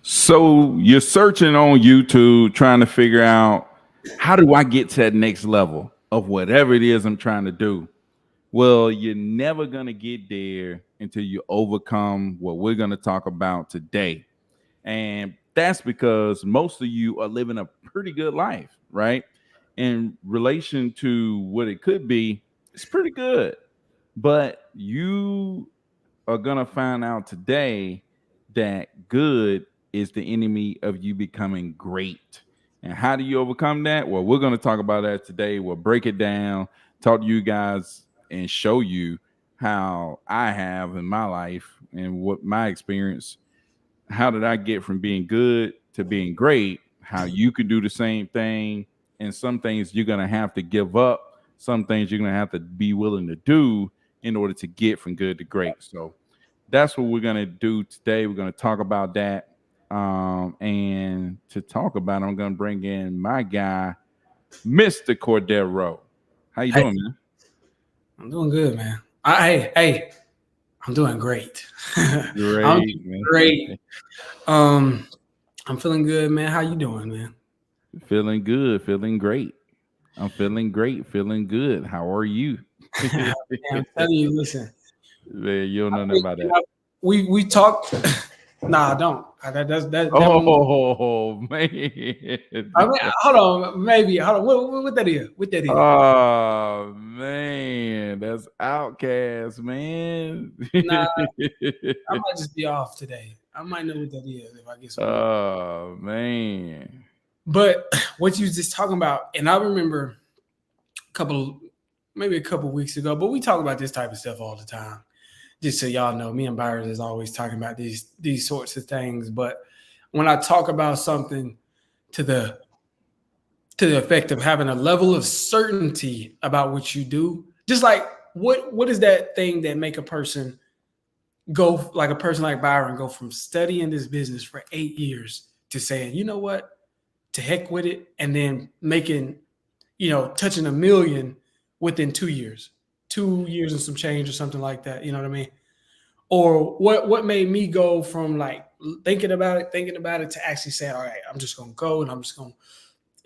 So you're searching on YouTube, trying to figure out how do I get to that next level of whatever it is I'm trying to do. Well, you're never going to get there until you overcome what we're going to talk about today. And that's because most of you are living a pretty good life, right? In relation to what it could be, it's pretty good. But you are going to find out today that good is the enemy of you becoming great. And how do you overcome that? Well, we're going to talk about that today. We'll break it down, talk to you guys, and show you how I have in my life and what my experience. How did I get from being good to being great? How you could do the same thing. And some things you're going to have to give up, some things you're going to have to be willing to do in order to get from good to great. So that's what we're going to do today. We're going to talk about that. And to talk about it, I'm going to bring in my guy, Mr. Cordero. How you doing, man? I'm doing good, man. Hey, I'm doing great. Great, I'm man. great. I'm feeling good, man. How you doing, man? Feeling good, feeling great. I'm feeling great, feeling good. How are you? Man, I'm telling you, listen. Man, you don't know nothing about that. We talked. Nah, I don't. That Oh man. I mean, hold on, maybe. Hold on. What that is? What that is? Oh man, that's Outcast, man. Nah, I might just be off today. I might know what that is if I get some. Oh man. But what you was just talking about, and I remember maybe a couple weeks ago, but we talk about this type of stuff all the time. Just so y'all know, me and Byron is always talking about these sorts of things. But when I talk about something to the effect of having a level of certainty about what you do, just like what is that thing that make a person go, like a person like Byron, go from studying this business for 8 years to saying, you know what, to heck with it, and then making, touching $1 million within 2 years. 2 years and some change or something like that. You know what I mean? Or what made me go from like thinking about it to actually saying, all right, I'm just going to go and I'm just going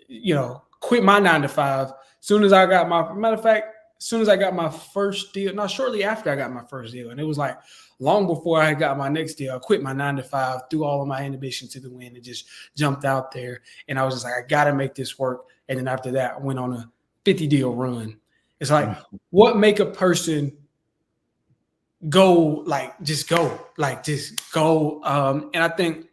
to, quit my 9 to 5. Soon as I got my first deal, not shortly after I got my first deal. And it was like long before I got my next deal, I quit my 9 to 5, threw all of my inhibition to the wind and just jumped out there. And I was just like, I got to make this work. And then after that, I went on a 50 deal run. It's like, what make a person go. And I think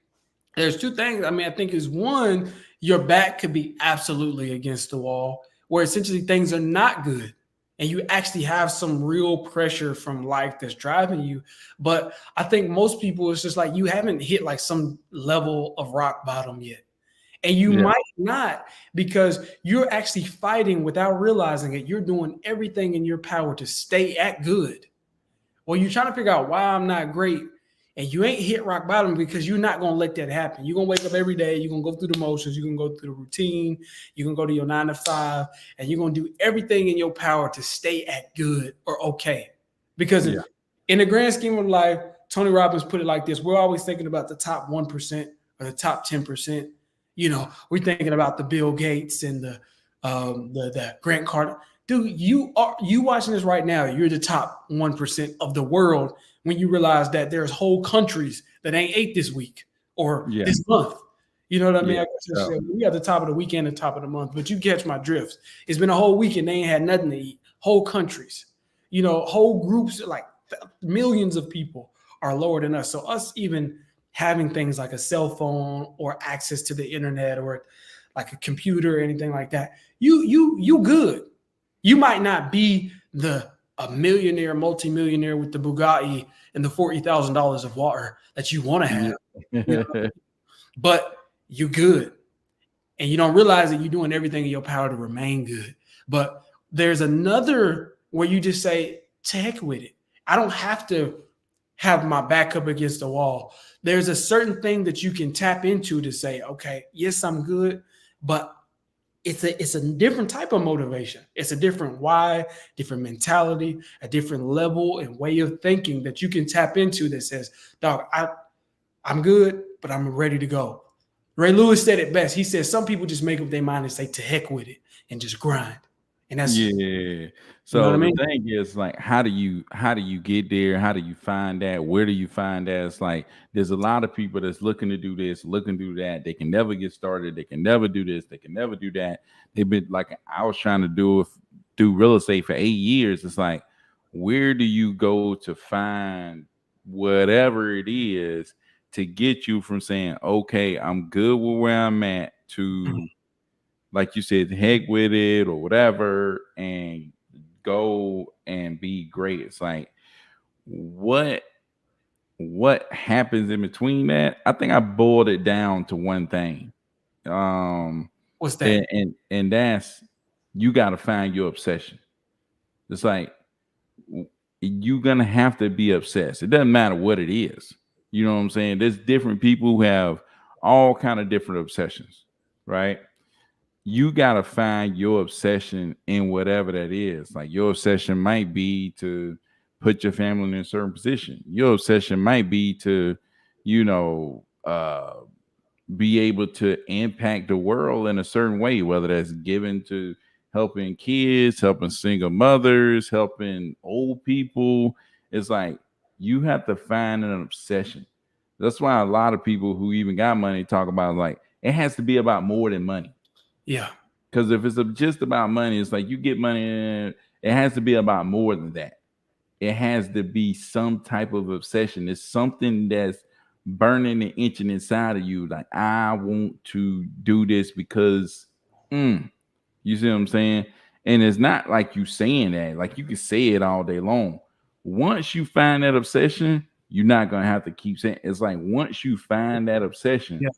there's two things. I mean, I think is one, your back could be absolutely against the wall where essentially things are not good. And you actually have some real pressure from life that's driving you. But I think most people, it's just like you haven't hit like some level of rock bottom yet. And you might not, because you're actually fighting without realizing it. You're doing everything in your power to stay at good. Well, you're trying to figure out why I'm not great, and you ain't hit rock bottom because you're not going to let that happen. You're going to wake up every day. You're going to go through the motions. You're going to go through the routine. You're going to go to your 9 to 5, and you're going to do everything in your power to stay at good or okay. Because in the grand scheme of life, Tony Robbins put it like this. We're always thinking about the top 1% or the top 10%. We're thinking about the Bill Gates and the Grant Cardone. Dude, you watching this right now. You're the top 1% of the world when you realize that there's whole countries that ain't ate this week or this month. You know what I mean? I guess we at the top of the weekend and top of the month, but you catch my drift. It's been a whole week and they ain't had nothing to eat. Whole countries, whole groups, like millions of people are lower than us. So us even having things like a cell phone or access to the internet or like a computer or anything like that, you good. You might not be a millionaire, multimillionaire with the Bugatti and the $40,000 of water that you want to have, but you good. And you don't realize that you're doing everything in your power to remain good. But there's another where you just say, to heck with it. I don't have to have my back up against the wall. There's a certain thing that you can tap into to say, okay, yes, I'm good, but it's a different type of motivation. It's a different why, different mentality, a different level and way of thinking that you can tap into that says, dog, I'm good, but I'm ready to go. Ray Lewis said it best. He said some people just make up their mind and say to heck with it and just grind. And that's, Yeah. you know what I So the mean? thing is like how do you get there? How do you find that? Where do you find that? It's like there's a lot of people that's looking to do this, looking to do that. They can never get started. They can never do this. They can never do that. They've been like I was trying to do real estate for 8 years. It's like where do you go to find whatever it is to get you from saying, okay, I'm good with where I'm at to like you said, heck with it or whatever, and go and be great. It's like what what happens in between that? I think I boiled it down to one thing. Um What's that? and that's you gotta find your obsession. It's like you're gonna have to be obsessed. It doesn't matter what it is. You know what I'm saying? There's different people who have all kind of different obsessions, right? You got to find your obsession in whatever that is. Like your obsession might be to put your family in a certain position. Your obsession might be to, you know, be able to impact the world in a certain way, whether that's given to helping kids, helping single mothers, helping old people. It's like you have to find an obsession. That's why a lot of people who even got money talk about like it has to be about more than money. Yeah. Because if it's just about money, it's like you get money, it has to be about more than that. It has to be some type of obsession. It's something that's burning and itching inside of you. Like, I want to do this because, you see what I'm saying? And it's not like you saying that. Like, you can say it all day long. Once you find that obsession, you're not going to have to keep saying it's like once you find that obsession, Yeah.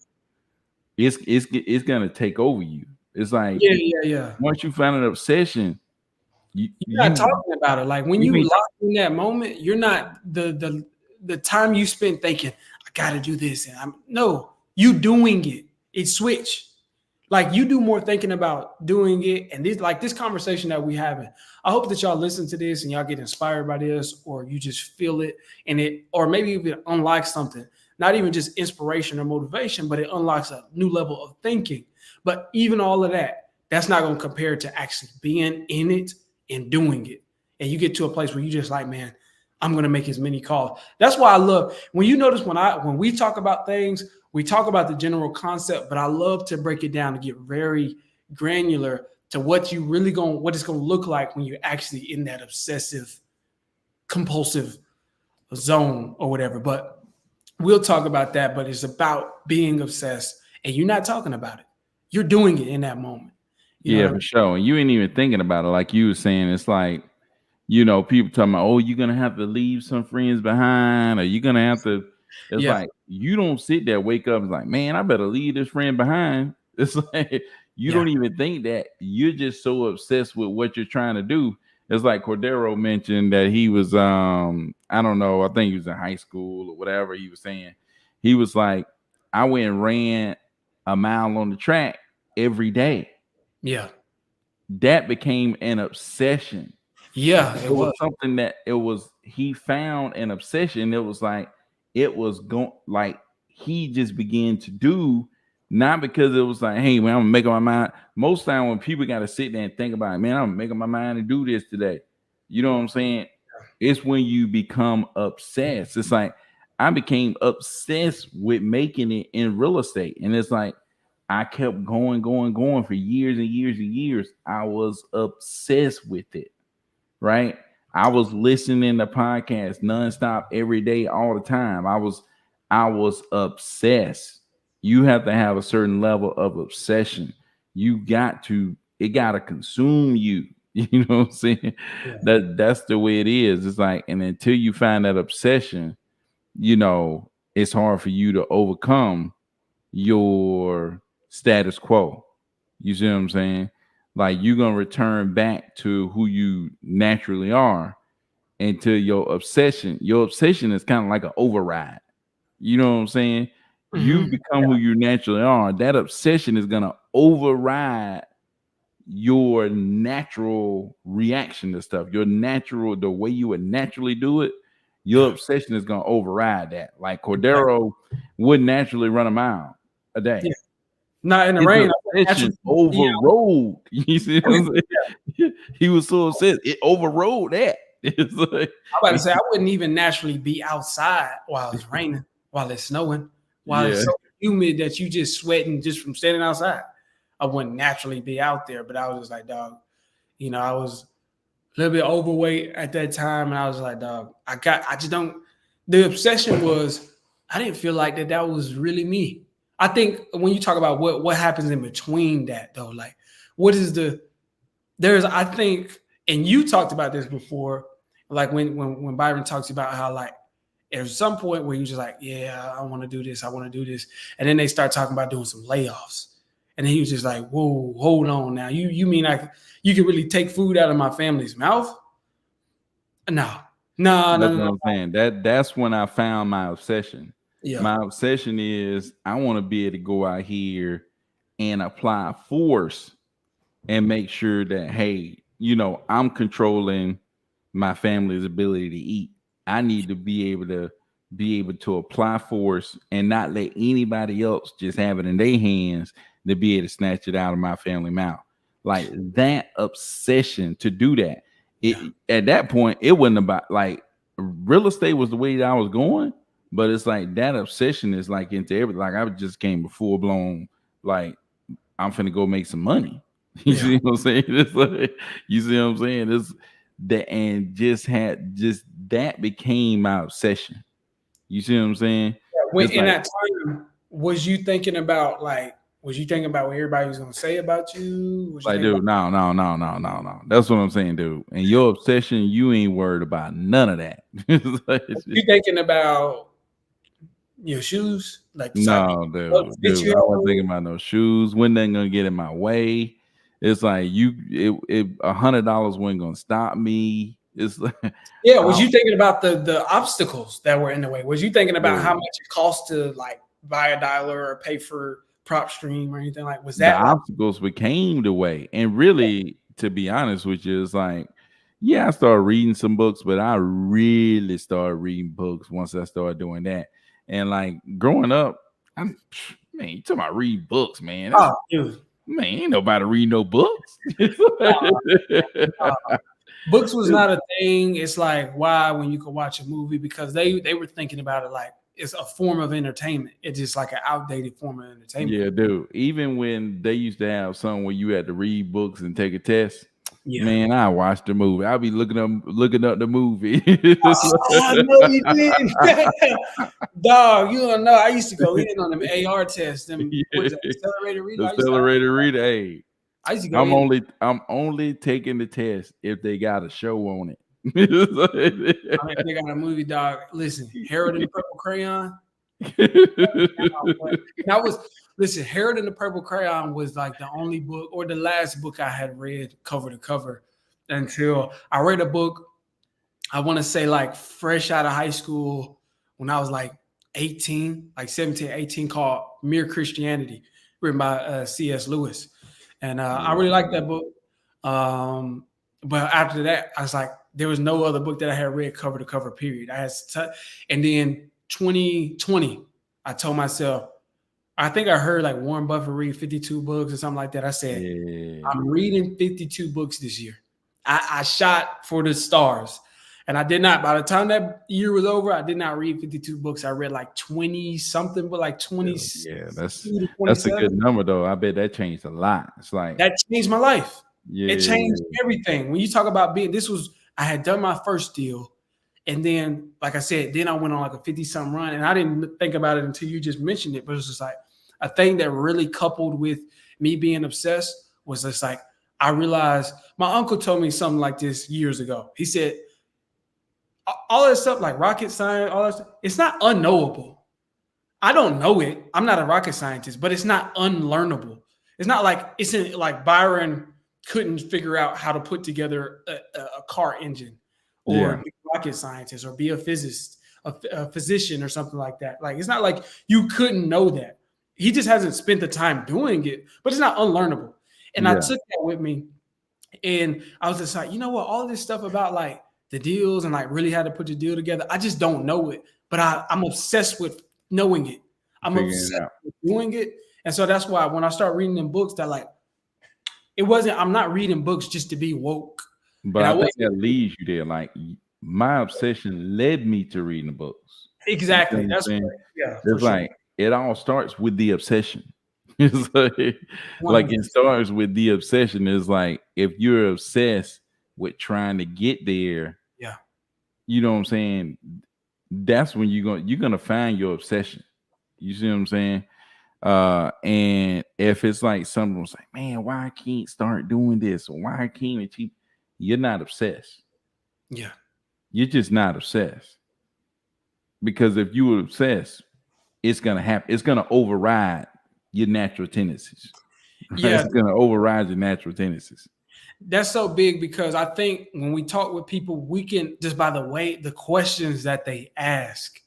it's gonna take over you. It's like Yeah. Yeah. Yeah. once you find an obsession, you You're not you talking about it. Like when you you ain't lost in that moment, you're not the time you spent thinking, I gotta do this. And I'm no, you doing it. It switched. Like you do more thinking about doing it. And this like this conversation that we having. I hope that y'all listen to this and y'all get inspired by this, or you just feel it and it, or maybe even unlock something. Not even just inspiration or motivation, but it unlocks a new level of thinking. But even all of that, that's not going to compare to actually being in it and doing it. And you get to a place where you just like, man, I'm going to make as many calls. That's why I love when you notice when we talk about things, we talk about the general concept, but I love to break it down to get very granular to what you really going, what it's going to look like when you're actually in that obsessive, compulsive zone or whatever. But we'll talk about that. But it's about being obsessed, and you're not talking about it. You're doing it in that moment. You know yeah, what I for mean? sure. And you ain't even thinking about it like you were saying. It's like people talking about, oh, you're gonna have to leave some friends behind, or you're gonna have to. It's Yeah, like you don't sit there, wake up, and like, man, I better leave this friend behind. It's like you yeah, don't even think that. You're just so obsessed with what you're trying to do. It's like Cordero mentioned that he was, I don't know, I think he was in high school or whatever. He was saying he was like, I went and ran a mile on the track every day. yeah, That became an obsession. yeah. It It was was. something that it was he found an obsession. It was like it was going like he just began to do, not because it was like, hey man, I'm gonna make up my mind. Most time when people got to sit there and think about it, man, I'm making my mind to do this today. You know what I'm saying? It's when you become obsessed. It's like I became obsessed with making it in real estate. And it's like I kept going, going, going for years and years and years. I was obsessed with it, right? I was listening to podcasts nonstop every day, all the time. I was obsessed. You have to have a certain level of obsession. It gotta consume you. You know what I'm saying? Yeah, That's the way it is. It's like, and until you find that obsession, it's hard for you to overcome your status quo. You see what I'm saying? Like you're gonna return back to who you naturally are into your obsession. Your obsession is kind of like an override. You know what I'm saying? You hmm, become who you naturally are. That obsession is gonna override your natural reaction to stuff, the way you would naturally do it. Your yeah, obsession is gonna override that. Like exactly. Cordero, wouldn't naturally run a mile a day. Yeah. Not in the His rain. obsession overrode. You see what I'm saying? He was so upset. It overrode that. It's like, I'm about to say I wouldn't even naturally be outside while it's raining, while it's snowing, while it's yeah. so humid that you just sweating just from standing outside. I wouldn't naturally be out there, but I was just like, dog, I was a little bit overweight at that time, and I was like, dog, I just don't. The obsession was, I didn't feel like that was really me. I think when you talk about what happens in between that, though, like what is I think, and you talked about this before, like when Byron talks about how like there's some point where you're just like, yeah, I want to do this, and then they start talking about doing some layoffs, and then he was just like, whoa, hold on now, you mean like you can really take food out of my family's mouth? No, no, no, That's no, what no. I'm saying. That's when I found my obsession. Yeah, My obsession is I want to be able to go out here and apply force and make sure that, hey, I'm controlling my family's ability to eat. I need to be able to apply force and not let anybody else just have it in their hands to be able to snatch it out of my family mouth. Like that obsession to do that. yeah, At that point, it wasn't about like real estate was the way that I was going, but it's like that obsession is like into everything. Like I just came a full blown like I'm finna go make some money. You yeah. see what I'm saying? It's like, you see what I'm saying? It's that and just that became my obsession. You see what I'm saying? When It's in like that time, was you thinking about what everybody was gonna say about you? Was you like, thinking about dude, no, no, no, no, no, no. That's what I'm saying, dude. And your obsession, you ain't worried about none of that. It's like, you thinking about your shoes, like the type no, of fit dude, you I wasn't had? thinking about no shoes. When they gonna get in my way? It's like $100 wasn't gonna stop me. It's like, Yeah, was I, you thinking about the obstacles that were in the way? Was you thinking about how dude, much it costs to like buy a dialer or pay for prop stream or anything like? Was the that like? obstacles became the way. And really, to be honest with you, it's like, yeah, I started reading some books, but I really started reading books once I started doing that. And like growing up, man, you talking about read books, man. That's Oh, dude, man, ain't nobody read no books. uh, books was not a thing. It's like why when you could watch a movie because they were thinking about it like it's a form of entertainment. It's just like an outdated form of entertainment. Yeah, dude. Even when they used to have some where you had to read books and take a test, Yeah. man, I watched the movie. I'll be looking up the movie. Oh, no, you didn't. Dog, you don't know. I used to go in on them AR tests, them what is that, accelerated reading. The accelerator reader. Hey, I used to go I'm in. only taking the test if they got a show on it. I mean, they got a movie, dog. Listen, Harold and the Purple Crayon. That was listen, Harold and the Purple Crayon was like the only book or the last book I had read cover to cover until I read a book, I want to say like fresh out of high school when I was like 18, like 17, 18, called Mere Christianity, written by C.S. Lewis. And I really liked that book. But after that, I was like, there was no other book that I had read cover to cover, period. And then 2020, I told myself, I think I heard like Warren Buffett read 52 books or something like that. I said, Yeah. I'm reading 52 books this year. I shot for the stars. And I did not. By the time that year was over, I did not read 52 books. I read like 20 something, but like 20. Yeah, that's a good number though. I bet that changed a lot. It's like That changed my life. It yeah, changed everything. When you talk about I had done my first deal. And then, like I said, then I went on like a 50-something run. And I didn't think about it until you just mentioned it. But it was just like a thing that really coupled with me being obsessed was just like, I realized my uncle told me something like this years ago. He said, all that stuff like rocket science, all that stuff, it's not unknowable. I don't know it. I'm not a rocket scientist, but it's not unlearnable. It's not like like Byron couldn't figure out how to put together a car engine or be a rocket scientist or be a physicist, a physician or something like that. Like it's not like you couldn't know that. He just hasn't spent the time doing it, but it's not unlearnable. And I took that with me. And I was just like, you know what? All this stuff about like the deals and like really how to put the deal together, I just don't know it. But I'm obsessed with knowing it. I'm Figuring it obsessed out. with doing it. And so that's why when I start reading them books, that like I'm not reading books just to be woke. But And I I think wasn't that leads you there. Like my obsession led me to reading the books. You see what exactly. I'm That's saying? what, yeah, for It's sure. like it all starts with the obsession. It's like it 100%. starts with the obsession. It's like if you're obsessed with trying to get there, Yeah. you know what I'm saying? That's when you're gonna find your obsession. You see what I'm saying? And if it's like someone's like, man, why I can't start doing this or why I can't achieve, you're not obsessed. Yeah. You're just not obsessed. Because if you were obsessed, it's gonna happen. It's gonna override your natural tendencies. Right? Yeah. It's gonna override your natural tendencies. That's so big because I think when we talk with people, we can just by the way the questions that they ask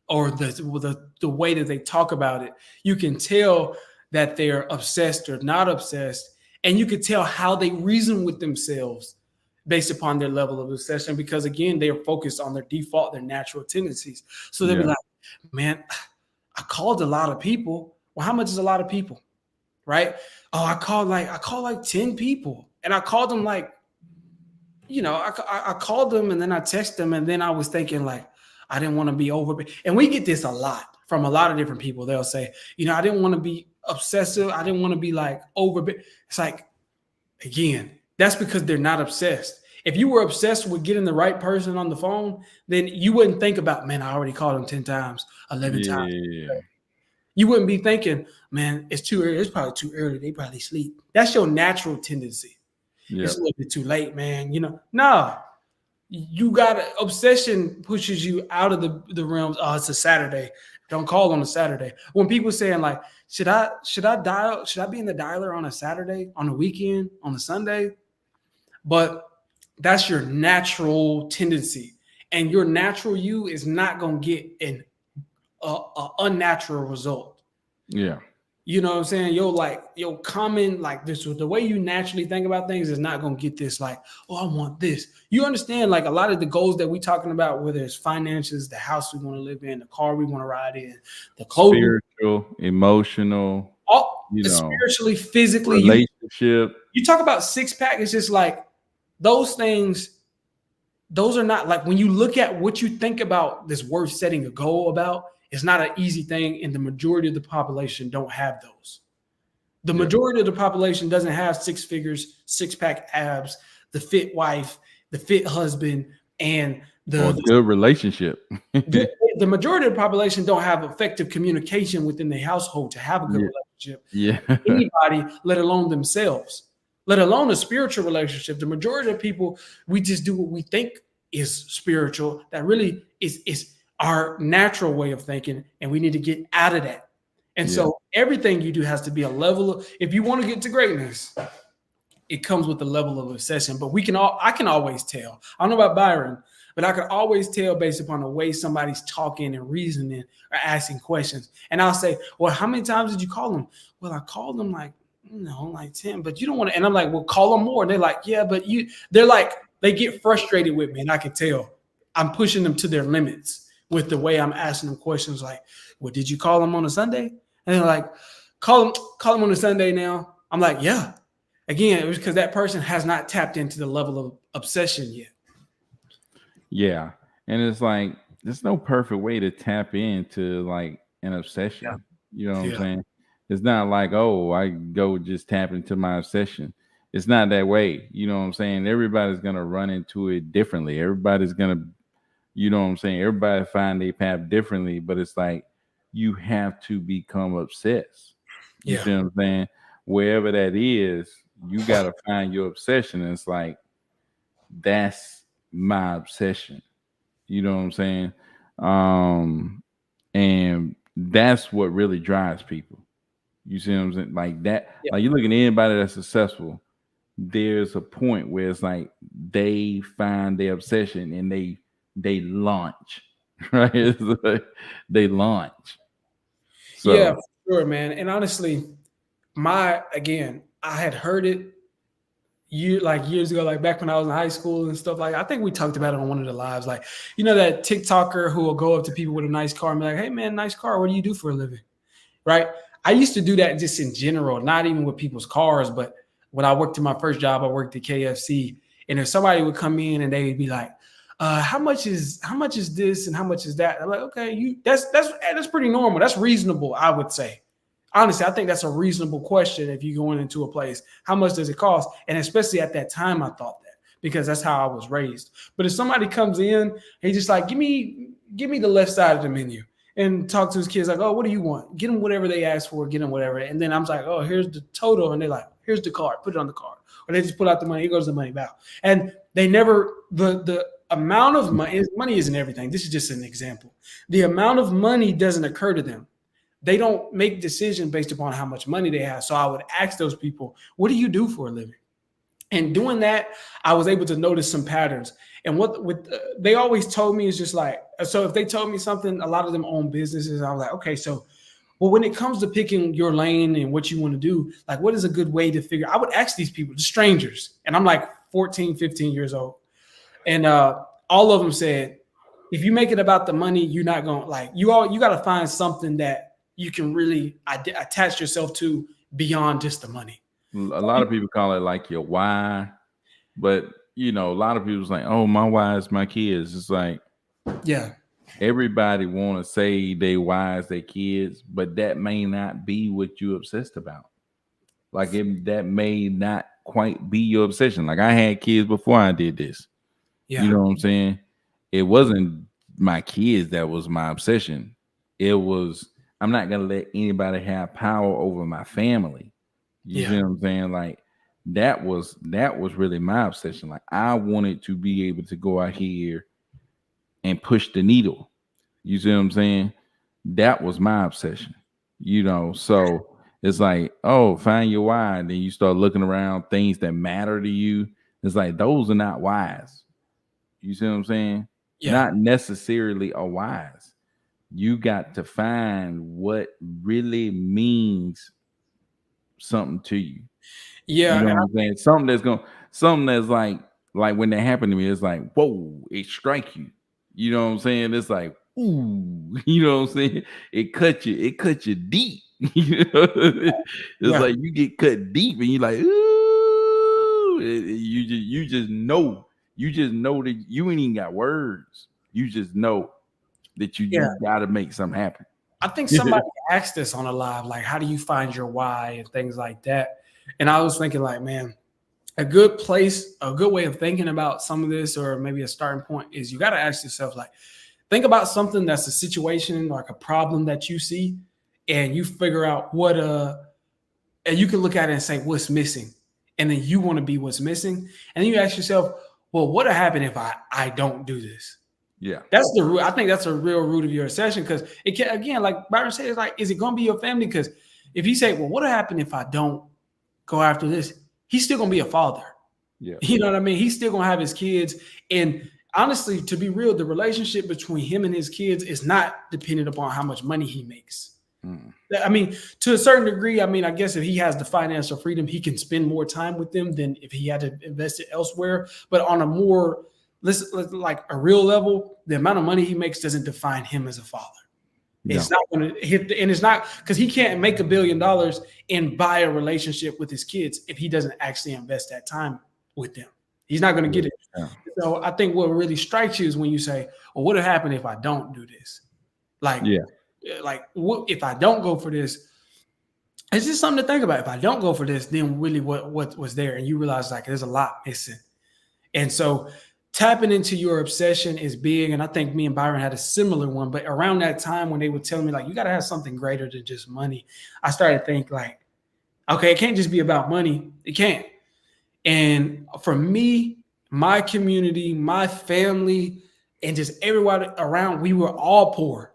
or the way that they talk about it, you can tell that they're obsessed or not obsessed, and you can tell how they reason with themselves based upon their level of obsession. Because again, they are focused on their default, their natural tendencies. So they'll be Yeah. like, "Man, I called a lot of people. Well, how much is a lot of people?" Right? Oh, I called like 10 people. And I called them like, I called them and then I texted them. And then I was thinking like, I didn't want to be over. And we get this a lot from a lot of different people. They'll say, I didn't want to be obsessive. I didn't want to be like over. It's like, again, that's because they're not obsessed. If you were obsessed with getting the right person on the phone, then you wouldn't think about, man, I already called them 10 times, 11 times. Yeah. You wouldn't be thinking, man, it's too early. It's probably too early. They probably sleep. That's your natural tendency. Yeah. It's a little bit too late, man. No, you got obsession pushes you out of the realms. Oh, it's a Saturday. Don't call on a Saturday. When people saying like, should I dial? Should I be in the dialer on a Saturday, on a weekend, on a Sunday? But that's your natural tendency, and your natural you is not gonna get an unnatural result. Yeah. You know what I'm saying? Your common, like this, the way you naturally think about things is not going to get this, like, oh, I want this. You understand, like a lot of the goals that we're talking about, whether it's finances, the house we want to live in, the car we want to ride in, the clothing, Spiritual, emotional, all you know, spiritually, physically, relationship. you talk about six pack, it's just like those things, those are not like when you look at what you think about this worth setting a goal about, it's not an easy thing. And the majority of the population don't have those. The Yeah. majority of the population doesn't have six figures, six pack abs, the fit wife, the fit husband, and Or good relationship. the majority of the population don't have effective communication within the household to have a good Yeah. relationship. Yeah. Anybody, let alone themselves, let alone a spiritual relationship. The majority of people, we just do what we think is spiritual. That really is our natural way of thinking, and we need to get out of that. And Yeah. so everything you do has to be a level of, if you want to get to greatness, it comes with the level of obsession. But I can always tell. I don't know about Byron, but I can always tell based upon the way somebody's talking and reasoning or asking questions. And I'll say, well, how many times did you call them? Well, I called them like 10, but you don't want to. And I'm like, well, call them more. And they're like, yeah, but they're like, they get frustrated with me. And I can tell I'm pushing them to their limits with the way I'm asking them questions like, well, did you call them on a Sunday? And they're like, call them on a Sunday now. I'm like, yeah. Again, it was because that person has not tapped into the level of obsession yet. Yeah. And it's like there's no perfect way to tap into like an obsession. Yeah. You know what I'm Yeah. saying? It's not like, oh, I go just tap into my obsession. It's not that way. You know what I'm saying? Everybody's gonna run into it differently. Everybody's gonna, you know what I'm saying? Everybody find their path differently, but it's like you have to become obsessed. You Yeah. see what I'm saying? Wherever that is, you gotta find your obsession. And it's like that's my obsession. You know what I'm saying? And that's what really drives people. You see what I'm saying? Like that, Yeah. like you look at anybody that's successful, there's a point where it's like they find their obsession and they launch. Right? It's like they launch. Yeah, So for sure, man. And honestly, I had heard it years ago, like back when I was in high school and stuff. Like I think we talked about it on one of the lives. Like, that TikToker who will go up to people with a nice car and be like, "Hey man, nice car. What do you do for a living?" right? I used to do that just in general, not even with people's cars, but when I worked in my first job, I worked at KFC, and if somebody would come in and they would be like, how much is this and how much is that? I'm like, okay, that's pretty normal. That's reasonable, I would say. Honestly, I think that's a reasonable question if you're going into a place. How much does it cost? And especially at that time, I thought that because that's how I was raised. But if somebody comes in, he's just like, give me the left side of the menu and talk to his kids like, oh, what do you want? Get them whatever they ask for, get them whatever. And then I'm like, oh, here's the total. And they're like, here's the card, put it on the card. Or they just pull out the money, here goes the money back. And they never, the amount of money isn't everything. This is just an example. The amount of money doesn't occur to them. They don't make decisions based upon how much money they have. So I would ask those people, what do you do for a living? And doing that, I was able to notice some patterns. And they always told me is just like, so if they told me something, a lot of them own businesses. I was like, okay, so, well, when it comes to picking your lane and what you want to do, like, what is a good way to figure? I would ask these people, the strangers, and I'm like 14, 15 years old. And all of them said, if you make it about the money, you're not going to like, you got to find something that you can really attach yourself to beyond just the money. A lot of people call it like your why, but a lot of people's like, oh, my why is my kids. It's like, yeah, everybody want to say they why is their kids, but that may not be what you're obsessed about. Like that may not quite be your obsession. Like I had kids before I did this. Yeah. You know what I'm saying? It wasn't my kids that was my obsession. It was, I'm not going to let anybody have power over my family. You see what I'm saying? Like that was really my obsession. Like I wanted to be able to go out here and push the needle. You see what I'm saying? That was my obsession. So it's like, oh, find your why. And then you start looking around things that matter to you. It's like those are not whys. You see what I'm saying? Yeah. Not necessarily a whys. You got to find what really means something to you. Yeah. You know what I'm saying? Something that's like when that happened to me, it's like, whoa, it strike you. You know what I'm saying? It's like, ooh, you know what I'm saying? It cut you deep. It's like you get cut deep and you're like, ooh, you just know that you ain't even got words. You just know that you gotta make something happen. I think somebody asked this on a live, like, how do you find your why and things like that? And I was thinking, like, man, a good way of thinking about some of this, or maybe a starting point, is you got to ask yourself, like, think about something that's a situation, like a problem that you see, and you figure out and you can look at it and say, what's missing? And then you want to be what's missing. And then you ask yourself, well, what'll happen if I don't do this? Yeah, that's the root. I think that's a real root of your obsession, because it can, again, like Byron said, it's like, is it going to be your family? Because if you say, well, what'll happen if I don't go after this? He's still going to be a father. Yeah, you know what I mean? He's still going to have his kids. And honestly, to be real, the relationship between him and his kids is not dependent upon how much money he makes. I mean, to a certain degree, I mean, I guess if he has the financial freedom, he can spend more time with them than if he had to invest it elsewhere. But on a more, like a real level, the amount of money he makes doesn't define him as a father. No. It's not going to hit, and it's not because he can't make $1 billion and buy a relationship with his kids if he doesn't actually invest that time with them. He's not going to get it. Yeah. So I think what really strikes you is when you say, well, what would happen if I don't do this? Like what if I don't go for this? It's just something to think about. If I don't go for this, then really what was there? And you realize, like, there's a lot missing. And so tapping into your obsession is big. And I think me and Byron had a similar one. But around that time when they would tell me, like, you got to have something greater than just money, I started to think, like, okay, it can't just be about money. It can't. And for me, my community, my family, and just everybody around, we were all poor.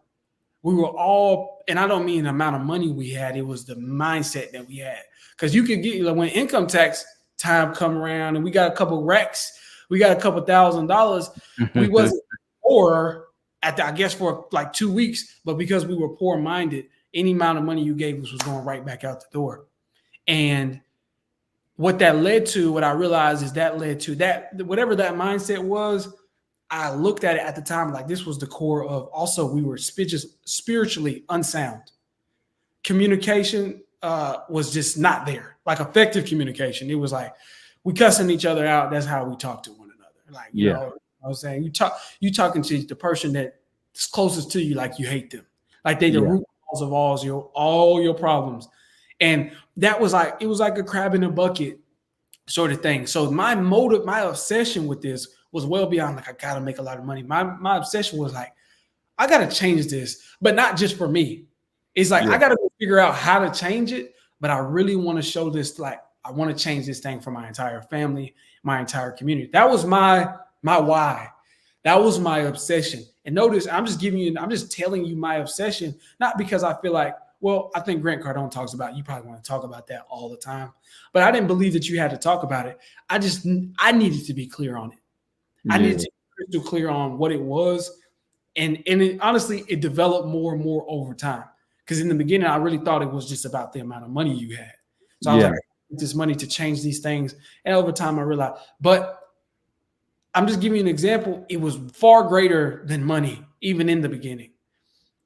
We were all, and I don't mean the amount of money we had, it was the mindset that we had. Because you could get, like, when income tax time come around and we got a couple racks, we got a couple $1,000s, we wasn't poor I guess for like 2 weeks, but because we were poor minded, any amount of money you gave us was going right back out the door. And what that led to, what I realized is that led to that, whatever that mindset was, I looked at it at the time like this was the core of, also we were spiritually unsound. communication was just not there, like effective communication. It was like we cussing each other out. That's how we talk to one another. Like, you Yeah. know, I was saying you talking to the person that's closest to you like you hate them, like they the Yeah. root cause of all your problems, and that was like it was like a crab in a bucket sort of thing. So my motive, my obsession with this was well beyond like I gotta make a lot of money. My obsession was like I gotta change this, but not just for me. It's like I Yeah. gotta figure out how to change it, but I really want to show this. Like I want to change this thing for my entire family, my entire community. That was my why. That was my obsession. And notice, I'm just telling you my obsession, not because I feel like, well, I think Grant Cardone talks about. You probably want to talk about that all the time, but I didn't believe that you had to talk about it. I needed to be clear on it. I needed Yeah. to be crystal clear on what it was, and it, honestly, it developed more and more over time. Because in the beginning, I really thought it was just about the amount of money you had. So I was Yeah. like, I need this money to change these things. And over time, I realized, but I'm just giving you an example. It was far greater than money, even in the beginning.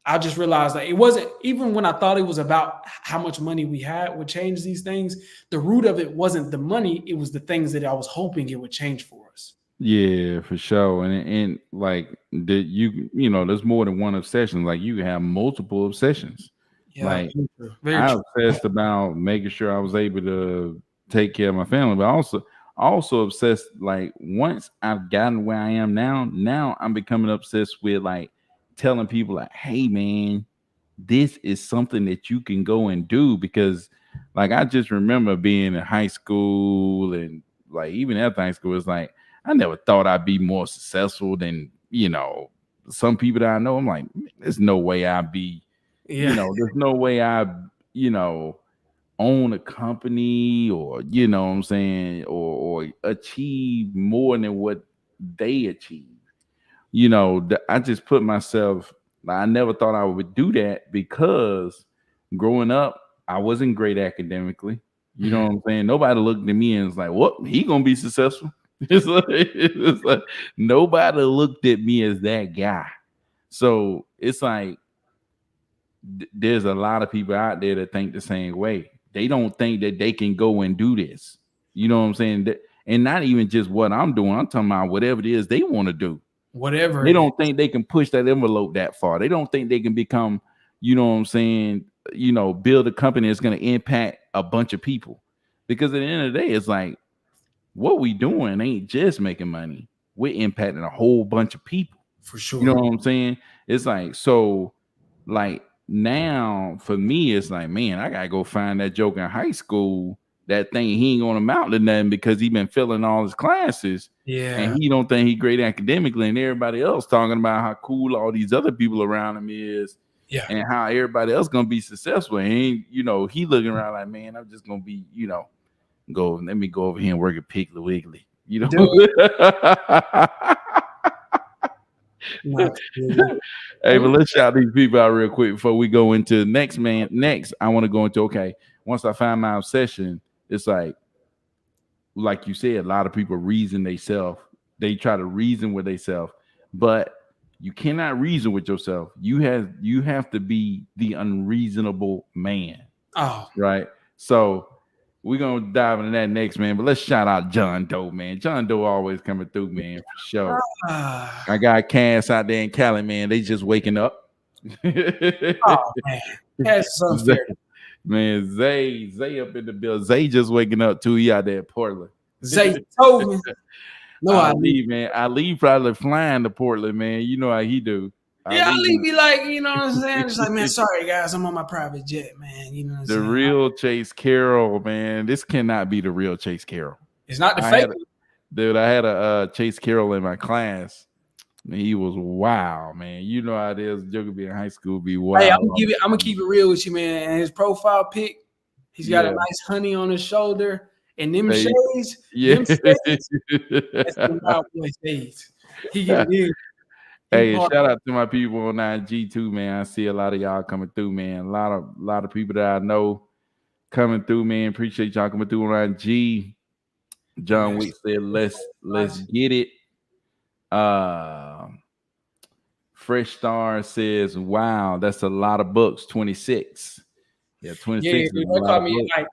I just realized that it wasn't, even when I thought it was about how much money we had would change these things, the root of it wasn't the money, it was the things that I was hoping it would change for us. Yeah, for sure. And like that you know, there's more than one obsession. Like you have multiple obsessions. Yeah, Like very true. Very I true. obsessed about making sure I was able to take care of my family, but also obsessed like once I've gotten where I am now I'm becoming obsessed with like telling people like, hey man, this is something that you can go and do because like I just remember being in high school and like even after high school, it's like I never thought I'd be more successful than, you know, some people that I know. I'm like, there's no way I'd be, you Yeah. know, there's no way I, you know, own a company or, you know what I'm saying, or achieve more than what they achieve. You know, I just put myself, like, I never thought I would do that because growing up, I wasn't great academically. You know Mhm. what I'm saying? Nobody looked at me and was like, "What? He gonna be successful?" It's like nobody looked at me as that guy. So it's like there's a lot of people out there that think the same way. They don't think that they can go and do this. You know what I'm saying? And not even just what I'm doing. I'm talking about whatever it is they want to do. Whatever They it is. don't think they can push that envelope that far. They don't think they can become, you know what I'm saying, you know, build a company that's going to impact a bunch of people. Because at the end of the day, it's like what we doing ain't just making money. We're impacting a whole bunch of people. For You know sure. what I'm saying? It's like, so like now for me, it's like, man, I gotta go find that joke in high school. That thing he ain't gonna amount to nothing because he been failing all his classes and Yeah. he don't think he great academically, and everybody else talking about how cool all these other people around him is Yeah. and how everybody else gonna be successful. And you know, he looking around like, man, I'm just gonna be, you know, let me go over here and work at Piggly Wiggly. You Do know. not really. Hey, but And let's shout these people out real quick before we go into the next man. Next, I want to go into okay. Once I find my obsession, it's like you said, a lot of people reason themselves. They try to reason with themselves, but you cannot reason with yourself. You have to be the unreasonable man, oh, right? So we're gonna dive into that next, man. But let's shout out John Doe, man. John Doe always coming through, man, for sure. I ah, got Cass out there in Cali, man. They just waking up. oh man, that's Zay, unfair. man, Zay up in the bill. Zay just waking up too. He out there in Portland. Zay told me. No, I need. Ali, man. Ali probably flying to Portland, man. You know how he do. Yeah, Ali, Ali be like, you know what I'm saying? Just like, man, sorry guys, I'm on my private jet, man. You know what I'm the saying? real Chase Carroll, man. This cannot be the real Chase Carroll. It's not the I fake. had, dude. I had a Chase Carroll in my class. He was wow, man. You know how it is. Joker be in high school, be Hey, wild. I'm gonna keep it real with you, man. And his profile pic, he's got a Yeah. nice honey on his shoulder, and them They, shades, yeah. them shades, that's the wild boy shades. He Hey, and part. shout out to my people on 9G too, man. I see a lot of y'all coming through, man. A lot of people that I know coming through, man. Appreciate y'all coming through on 9G. Hey, John man, Wick said, let's get it. Uh Fresh Star says, wow, that's a lot of books, 26. Yeah, Yeah, 26 is a that lot caught of me books. like,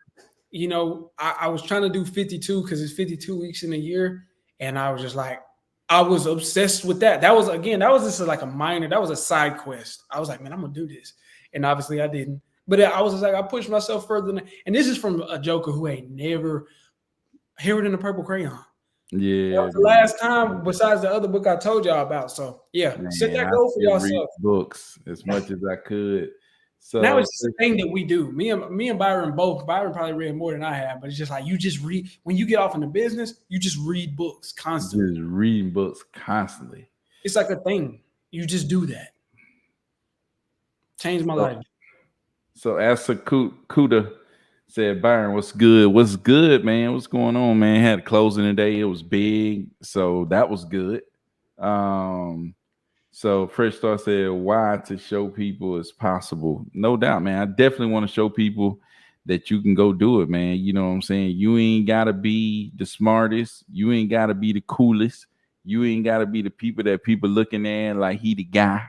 I was trying to do 52 because it's 52 weeks in a year. And I was just like, I was obsessed with that. That was just like a minor, that was a side quest. I was like, man, I'm gonna do this. And obviously I didn't. But I was just like, I pushed myself further than, and this is from a joker who ain't never Harold in the Purple Crayon. That Yeah, was the last time besides the other book I told y'all about. So yeah, set man, that I goal for still read yourself. books as much as I could. Now So it's just a thing that we do. Me and Byron both. Byron probably read more than I have, but it's just like you just read when you get off in the business. You just read books constantly. just reading books constantly. It's like a thing. You just do that. Changed my So, life. so as Kuda said, Byron, what's good? What's good, man? What's going on, man? Had a closing today. It was big, so that was good. Um, So Fresh Star said, why to show people it's possible. No doubt, man. I definitely want to show people that you can go do it, man. You know what I'm saying? You ain't gotta be the smartest, you ain't gotta be the coolest, you ain't gotta be the people that people looking at like he the guy.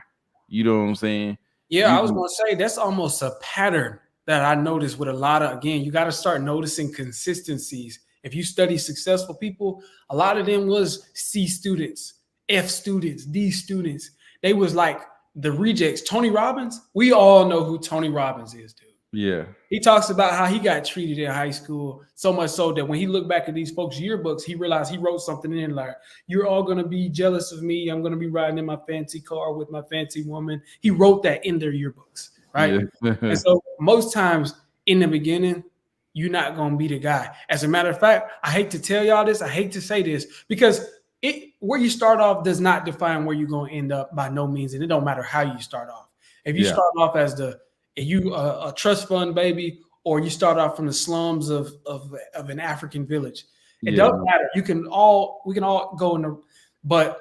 You know what I'm saying? Yeah, You I was can, gonna say that's almost a pattern that I noticed with a lot of. Again, you got to start noticing consistencies. If you study successful people, a lot of them was C students, F students, D students. They was like the rejects. Tony Robbins. We all know who Tony Robbins is, dude. yeah, He talks about how he got treated in high school, so much so that when he looked back at these folks' yearbooks, he realized he wrote something in like, "You're all gonna be jealous of me. I'm gonna be riding in my fancy car with my fancy woman." He wrote that in their yearbooks, right? yeah. And so most times in the beginning, you're not gonna be the guy. As a matter of fact, I hate to tell y'all this, I hate to say this because it where you start off does not define where you're gonna end up by no means, and it don't matter how you start off. If you Yeah, start off as a trust fund baby, or you start off from the slums of an African village. It yeah, doesn't matter. We can all go in the, but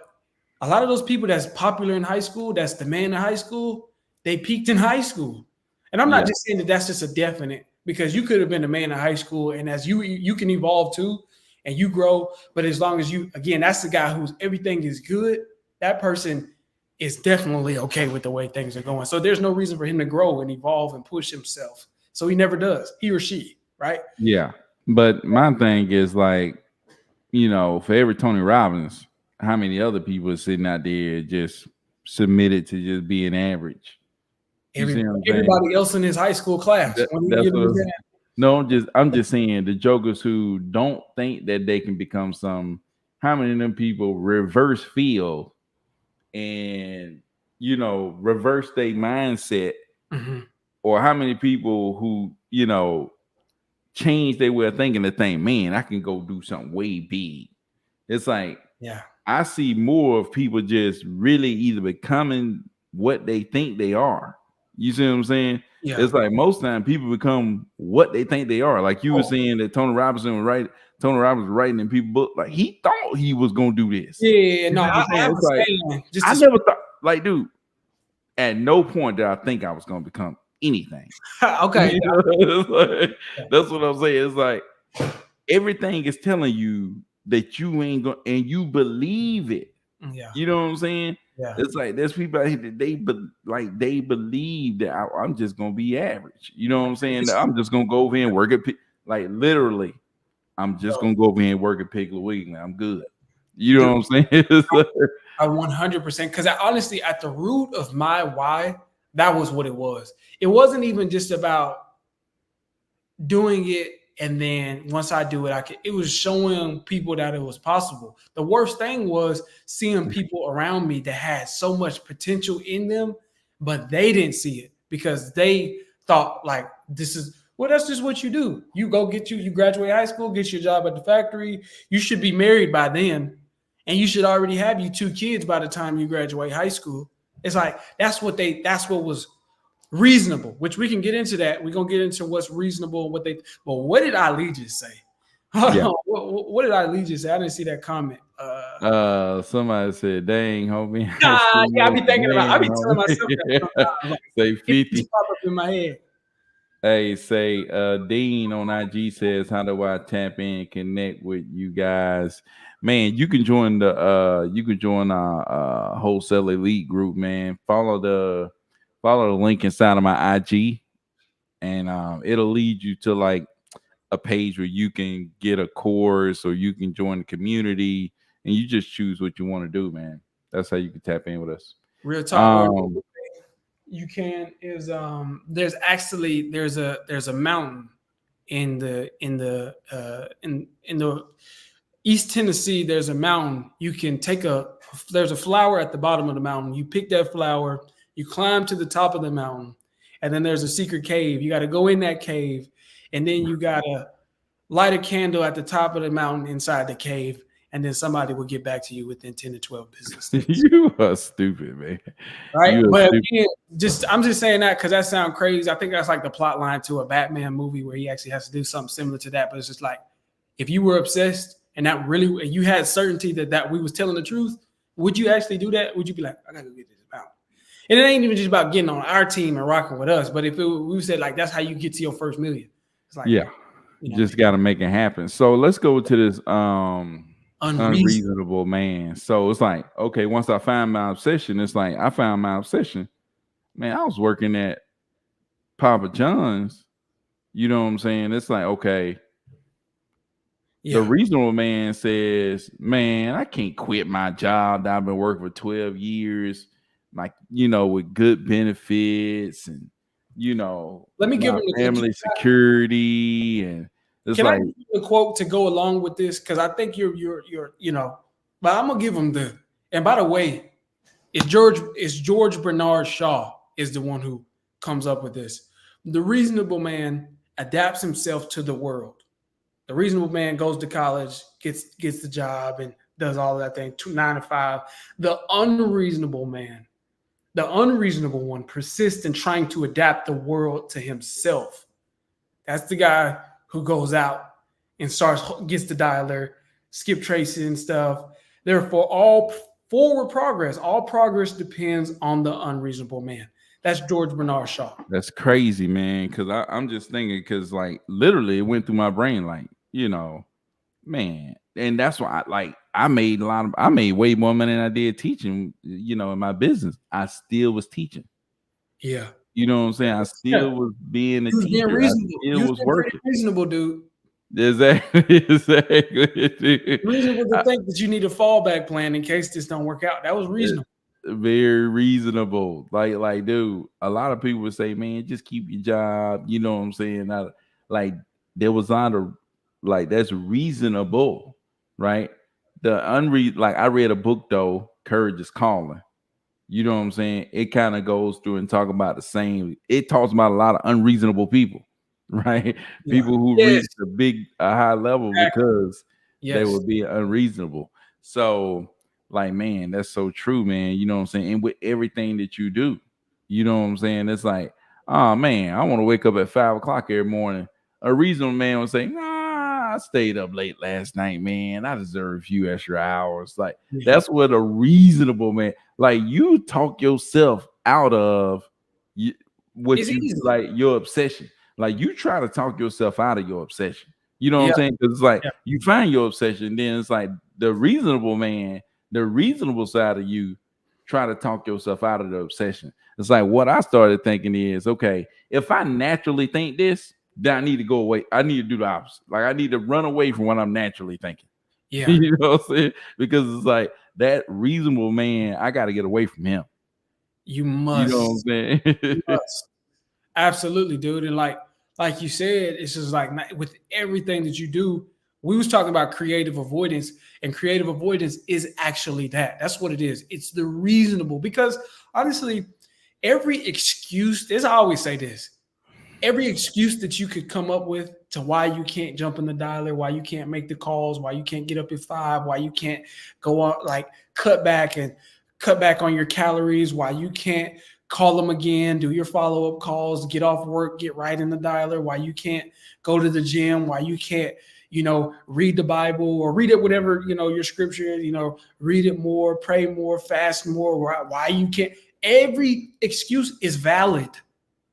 a lot of those people that's popular in high school, that's the man in high school, they peaked in high school. And I'm not yeah, just saying that that's just a definite, because you could have been a man in high school, and as you can evolve too, and you grow. But as long as you, again, that's the guy who's everything is good. That person is definitely okay with the way things are going. So there's no reason for him to grow and evolve and push himself. So he never does, he or she, right? yeah. But my thing is like, for every Tony Robbins, how many other people are sitting out there just submitted to just being average? You see what I'm saying? Everybody else in his high school class. When he That's get what. his No, I'm just saying the jokers who don't think that they can become some. How many of them people reverse feel and reverse their mindset, Mhm. or how many people who change their way of thinking to think, man, I can go do something way big. It's like Yeah. I see more of people just really either becoming what they think they are. You see what I'm saying? Yeah. It's like most time people become what they think they are. Like you were Oh, saying that Tony Robbins was writing in people's book, like he thought he was gonna do this. yeah. You No, see what I'm I saying? have It's like a saying just I to never thought, like, dude, at no point did I think I was gonna become anything. okay. It's like, that's what I'm saying. It's like everything is telling you that you ain't going and you believe it. Yeah. You know what I'm saying? Yeah. It's like there's people out here that they believe that I'm just gonna be average. You know what I'm saying? That I'm just gonna go over here and work at like literally. I'm just gonna go over here and work at Piggly Wiggly. I'm good. You know what I'm saying? It's like, I 100%, because I honestly, at the root of my why, that was what it was. It wasn't even just about doing it and then once I do it, it was showing people that it was possible. The worst thing was seeing people around me that had so much potential in them, but they didn't see it because they thought like that's just what you do. You graduate high school, get your job at the factory. You should be married by then, and you should already have you 2 kids by the time you graduate high school. It's like that's what was reasonable, which we can get into that. We're gonna get into what's reasonable and but what did Ali just say? yeah. What did Ali just say? I didn't see that comment. Somebody said, dang, homie. Yeah, I be thinking about, I Dang, be telling myself that homie. sometimes. Like, Say it just 50. pop up in my head. Hey, say Dean on IG says, how do I tap in and connect with you guys? Man, you can join our wholesale elite group, man. Follow the link inside of my IG. and it'll lead you to like a page where you can get a course or you can join the community, and you just choose what you want to do, man. That's how you can tap in with us. Real talk. Or Um, you can is there's actually there's a mountain in the East Tennessee. There's a mountain. You can take there's a flower at the bottom of the mountain. You pick that flower, you climb to the top of the mountain, and then there's a secret cave. You got to go in that cave, and then you got to light a candle at the top of the mountain inside the cave, and then somebody will get back to you within 10 to 12 business days. you are stupid, man. Right. You are But stupid. again, I'm just saying that because that sounds crazy. I think that's like the plot line to a Batman movie where he actually has to do something similar to that. But it's just like, if you were obsessed and that really, you had certainty that we was telling the truth, would you actually do that? Would you be like, I gotta go get this out? And it ain't even just about getting on our team and rocking with us. But if we said like, that's how you get to your first million. It's like, Yeah. You just got to make it happen. So let's go to this unreasonable man. So it's like, okay, once I find my obsession, it's like I found my obsession. Man, I was working at Papa John's. You know what I'm saying? It's like, okay. Yeah. The reasonable man says, man, I can't quit my job that I've been working for 12 years, like, you know, with good benefits and, you know, let me give him family security. And it's can like, I give you a quote to go along with this? Because I think you're, you know, but I'm gonna give him and by the way, it's George Bernard Shaw is the one who comes up with this. The reasonable man adapts himself to the world. The reasonable man goes to college, gets the job, and does all of that thing, 9 to 5. The unreasonable man, the unreasonable one, persists in trying to adapt the world to himself. That's the guy who goes out and gets the dialer, skip tracing and stuff. Therefore, all progress depends on the unreasonable man. That's George Bernard Shaw. That's crazy, man. Because I'm just thinking, because like literally it went through my brain, like, you know, man. And that's why I made way more money than I did teaching, you know, in my business. I still was teaching. Yeah. You know what I'm saying? I still was being a teacher. Being reasonable. I still was working. Reasonable, dude. Exactly. Reasonable to think that you need a fallback plan in case this don't work out. That was reasonable. Very reasonable. Like, dude, a lot of people would say, man, just keep your job. You know what I'm saying? Like, there was not a, like, that's reasonable, right? Like, I read a book though, Courage is Calling. You know what I'm saying? It kind of goes through and talk about the same. It talks about a lot of unreasonable people, right? Yeah. People who reach a high level because they were being unreasonable. So, like, man, that's so true, man. You know what I'm saying? And with everything that you do, you know what I'm saying? It's like, oh man, I want to wake up at 5 o'clock every morning. A reasonable man would say, nah, I stayed up late last night, man. I deserve a few extra hours. Like, that's what a reasonable man, like, you talk yourself out of your obsession. Like, you try to talk yourself out of your obsession. You know what I'm saying? Because it's like you find your obsession, then it's like the reasonable man, the reasonable side of you, try to talk yourself out of the obsession. It's like what I started thinking is, okay, if I naturally think this, then I need to go away. I need to do the opposite. Like, I need to run away from what I'm naturally thinking. Yeah. You know what I'm saying? Because it's like that reasonable man, I got to get away from him. You must. You know what I'm saying? You must. Absolutely, dude. And like you said, it's just like with everything that you do, we was talking about creative avoidance, and creative avoidance is actually that. That's what it is. It's the reasonable, because honestly, every excuse, I always say this, every excuse that you could come up with to why you can't jump in the dialer, why you can't make the calls, why you can't get up at 5, why you can't go on, like cut back on your calories, why you can't call them again, do your follow-up calls, get off work, get right in the dialer, why you can't go to the gym, why you can't, read the Bible or read it, whatever, your scripture, read it more, pray more, fast more, why you can't. Every excuse is valid.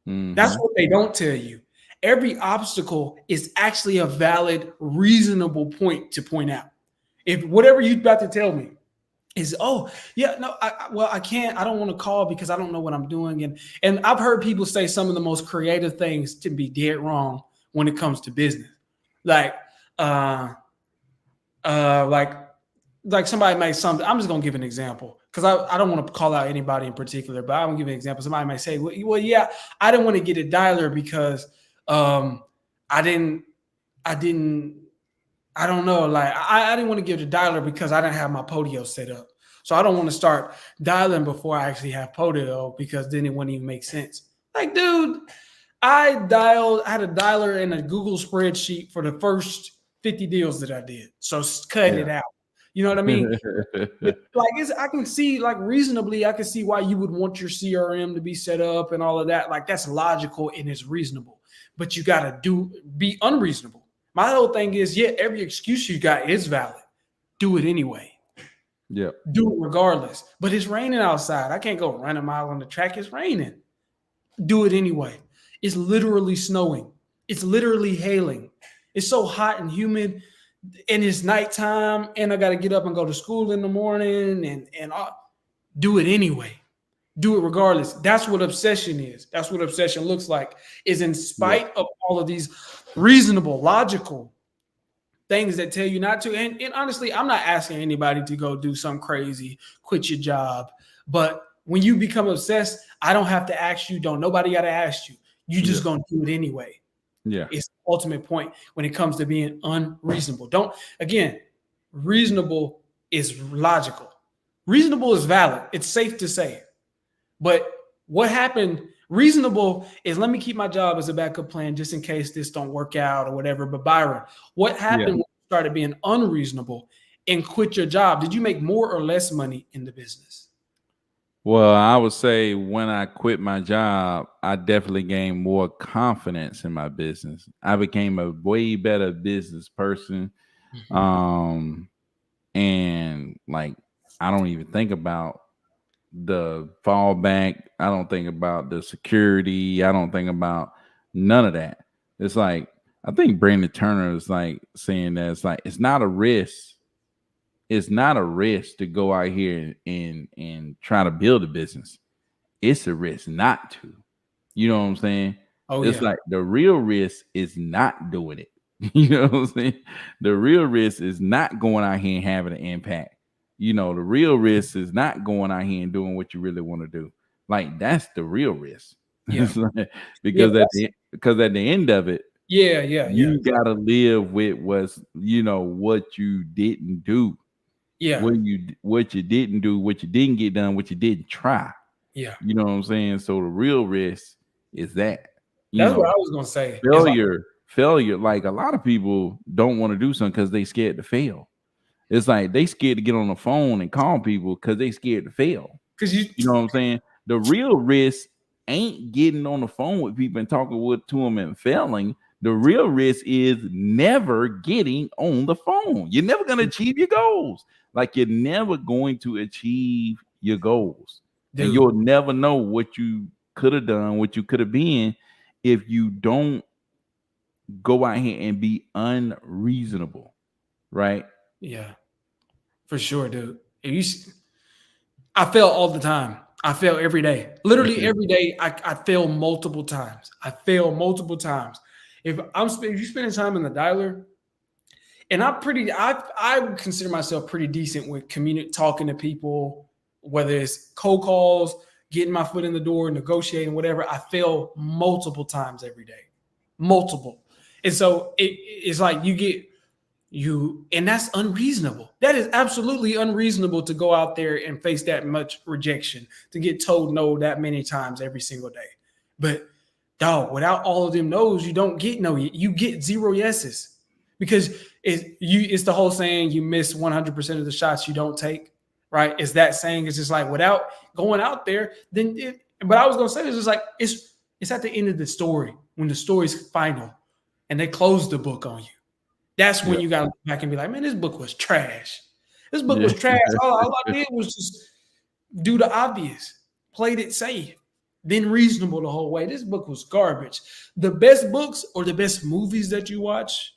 Mm-hmm. That's what they don't tell you. Every obstacle is actually a valid, reasonable point to point out. If whatever you're about to tell me, I can't. I don't want to call because I don't know what I'm doing, and I've heard people say some of the most creative things to be dead wrong when it comes to business, like uh uh like like somebody might something. I'm just gonna give an example because I don't want to call out anybody in particular, but I'm gonna give an example. Somebody might say, well, yeah, I didn't want to get a dialer because um I didn't I didn't I don't know. Like I didn't want to give the dialer because I didn't have my Podio set up. So I don't want to start dialing before I actually have Podio because then it wouldn't even make sense. Like, dude, I had a dialer in a Google spreadsheet for the first 50 deals that I did. So cut it Yeah. out. You know what I mean? Like I can see like reasonably, I can see why you would want your CRM to be set up and all of that. Like that's logical and it's reasonable. But you gotta be unreasonable. My whole thing is, yeah, every excuse you got is valid. Do it anyway. Yeah. Do it regardless. But it's raining outside. I can't go run a mile on the track. It's raining. Do it anyway. It's literally snowing. It's literally hailing. It's so hot and humid, and it's nighttime, and I got to get up and go to school in the morning, and do it anyway. Do it regardless. That's what obsession is. That's what obsession looks like. Is in Yeah. spite of all of these reasonable, logical things that tell you not to. And honestly, I'm not asking anybody to go do something crazy, quit your job. But when you become obsessed, I don't have to ask you. Don't nobody got to ask you. You just Yeah. gonna do it anyway. Yeah. It's the ultimate point when it comes to being unreasonable. Don't again, reasonable is logical. Reasonable is valid. It's safe to say. But what happened? Reasonable is let me keep my job as a backup plan just in case this don't work out or whatever. But Byron, what Yeah. happened when you started being unreasonable and quit your job? Did you make more or less money in the business? Well, I would say when I quit my job, I definitely gained more confidence in my business. I became a way better business person. Mhm. Um, and like I don't even think about the fallback. I don't think about the security. I don't think about none of that. It's like I think Brandon Turner is like saying that it's not a risk. It's not a risk to go out here and try to build a business. It's a risk not to. You know what I'm saying? Oh It's yeah, like the real risk is not doing it. You know what I'm saying? The real risk is not going out here and having an impact. You know, the real risk is not going out here and doing what you really want to do. Like that's the real risk. yeah, It's like- yeah, because at the end of it, yeah, you gotta live with what you didn't do, yeah, what you didn't do, what you didn't get done, what you didn't try. yeah. You know what I'm saying? So the real risk is that, you That's what know, I was gonna say. It's like failure. Like a lot of people don't want to do something because they scared to fail. It's like they scared to get on the phone and call people because they scared to fail. because you, You know what I'm saying? The real risk ain't getting on the phone with people and talking to them and failing. The real risk is never getting on the phone. You're never going to achieve your goals. Like you're never going to achieve your goals. And dude. you'll never know what you could have done, what you could have been if you don't go out here and be unreasonable, right? Yeah, for sure, dude. If you, I fail all the time. I fail every day. Literally every day, I fail multiple times. I fail multiple times. If you spending time in the dialer, and I consider myself pretty decent with talking to people, whether it's cold calls, getting my foot in the door, negotiating, whatever. I fail multiple times every day, multiple, and so it's like and that's unreasonable. That is absolutely unreasonable to go out there and face that much rejection, to get told no that many times every single day. But dog, without all of them no's, you don't get no. You get zero yeses because it's the whole saying you miss 100% of the shots you don't take. Right? It's that saying. It's just like without going out there, but I was gonna say it's just like it's at the end of the story when the story's final and they close the book on you. That's when Yeah. you got to look back and be like, man, this book was trash. This book Yeah. was trash. All I did was just do the obvious, played it safe, been reasonable the whole way. This book was garbage. The best books or the best movies that you watch,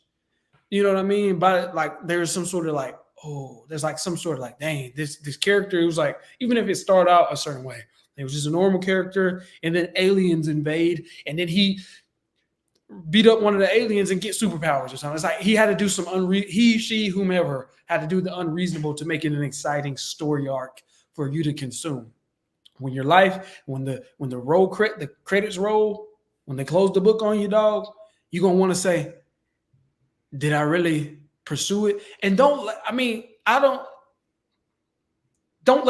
you know what I mean? But like there's some sort of like oh, there's like some sort of like, dang, this character, it was like, even if it started out a certain way, it was just a normal character, and then aliens invade, and then he beat up one of the aliens and get superpowers or something. It's like he had to do some he, she, whomever had to do the unreasonable to make it an exciting story arc for you to consume. When your life, when the credits roll, when they close the book on you, dog, you're gonna want to say, did I really pursue it? And don't let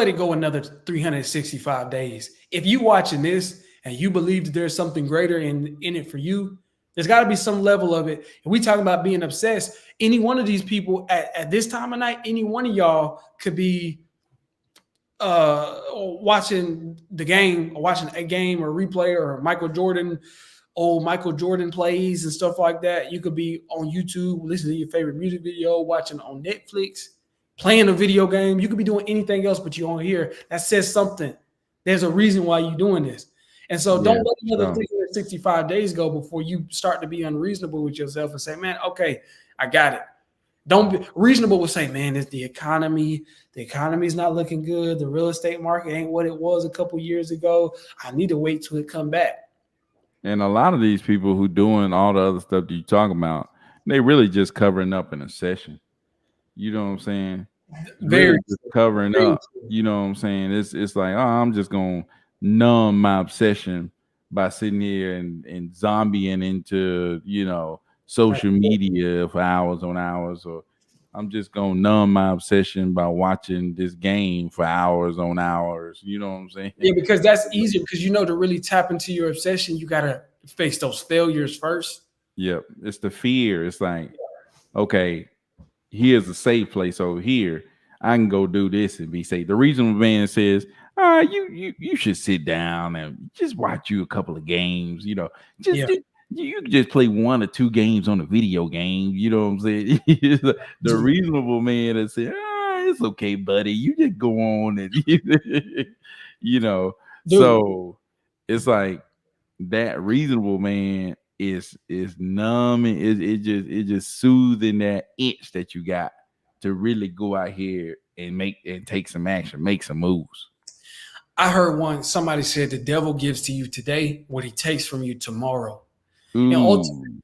it go another 365 days. If you watching this and you believe that there's something greater in it for you, there's got to be some level of it. And we talking about being obsessed. Any one of these people at this time of night, any one of y'all could be watching the game, or watching a game or replay or old Michael Jordan plays and stuff like that. You could be on YouTube, listening to your favorite music video, watching on Netflix, playing a video game. You could be doing anything else, but you on here. That says something. There's a reason why you're doing this. And so don't let another 365 days go before you start to be unreasonable with yourself and say, man, okay, I got it. Don't be reasonable with say, man, it's the economy. The economy's not looking good. The real estate market ain't what it was a couple years ago. I need to wait till it come back. And a lot of these people who doing all the other stuff that you talk about, they really just covering up in a session. You know what I'm saying? Really just covering up. You know what I'm saying? It's like, oh, I'm just gonna numb my obsession by sitting here and zombieing into, you know, social media for hours on hours, or I'm just gonna numb my obsession by watching this game for hours on hours. You know what I'm saying? Yeah, because that's easier, because you know, to really tap into your obsession, you gotta face those failures first. Yep. It's the fear. It's like, okay, here's a safe place over here. I can go do this and be safe. The reasonable man says, you should sit down and just watch you a couple of games. You know, you can just play 1 or 2 games on a video game. You know what I'm saying? The reasonable man that said, it's okay, buddy. You just go on and you know. Dude. So it's like that reasonable man is numbing. It just soothing that itch that you got to really go out here and take some action, make some moves. I heard somebody said the devil gives to you today what he takes from you tomorrow. Ooh. And ultimately,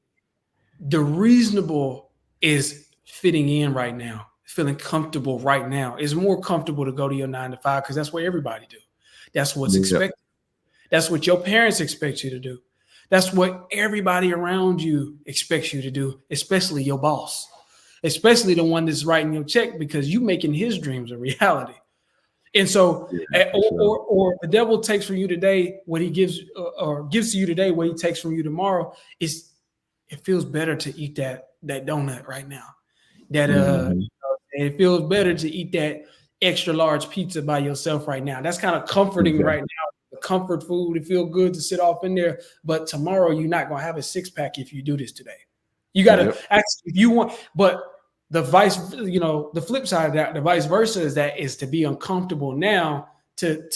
the reasonable is fitting in right now, feeling comfortable right now. It's more comfortable to go to your 9 to 5 because that's what everybody do. That's what's expected. That's what your parents expect you to do. That's what everybody around you expects you to do, especially your boss, especially the one that's writing your check, because you making his dreams a reality. And so, or the devil takes from you today what he gives, or gives to you today what he takes from you tomorrow. It feels better to eat that donut right now. It feels better to eat that extra large pizza by yourself right now. That's kind of comforting right now. The comfort food, it feels good to sit off in there. But tomorrow you're not gonna have a 6-pack if you do this today. You gotta actually, if you want, but the flip side of that, the vice versa is to be uncomfortable now to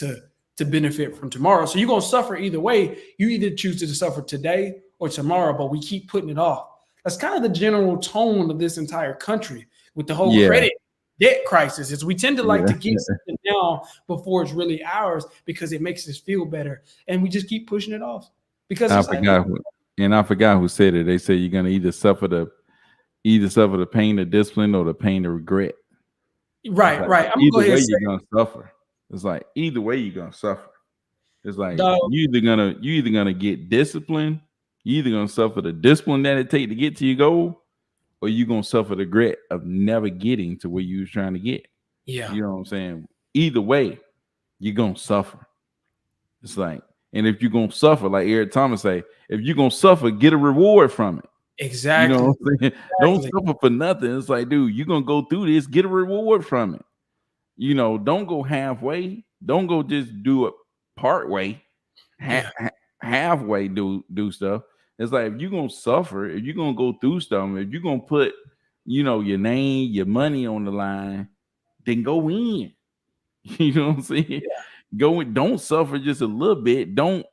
benefit from tomorrow. So you're gonna suffer either way. You either choose to suffer today or tomorrow, but we keep putting it off. That's kind of the general tone of this entire country with the whole credit debt crisis. Is we tend to like to get something now before it's really ours because it makes us feel better, and we just keep pushing it off. Because I forgot who said it. They say you're gonna either suffer the pain of discipline or the pain of regret. Right, right. Either way you're gonna suffer. It's like either way you're gonna suffer. It's like you either gonna get discipline, you either gonna suffer the discipline that it take to get to your goal, or you're gonna suffer the regret of never getting to where you was trying to get. Yeah. You know what I'm saying? Either way, you're gonna suffer. It's like, and if you're gonna suffer, like Eric Thomas say, if you're gonna suffer, get a reward from it. Exactly. You know what I'm saying? Exactly. Don't suffer for nothing. It's like, dude, you're gonna go through this, get a reward from it. You know, don't go halfway. Don't go just do it part way. Halfway do stuff. It's like, if you're gonna suffer, if you're gonna go through stuff, if you're gonna put, your name, your money on the line, then go in. You know what I'm saying? Yeah. Go in, don't suffer just a little bit. Don't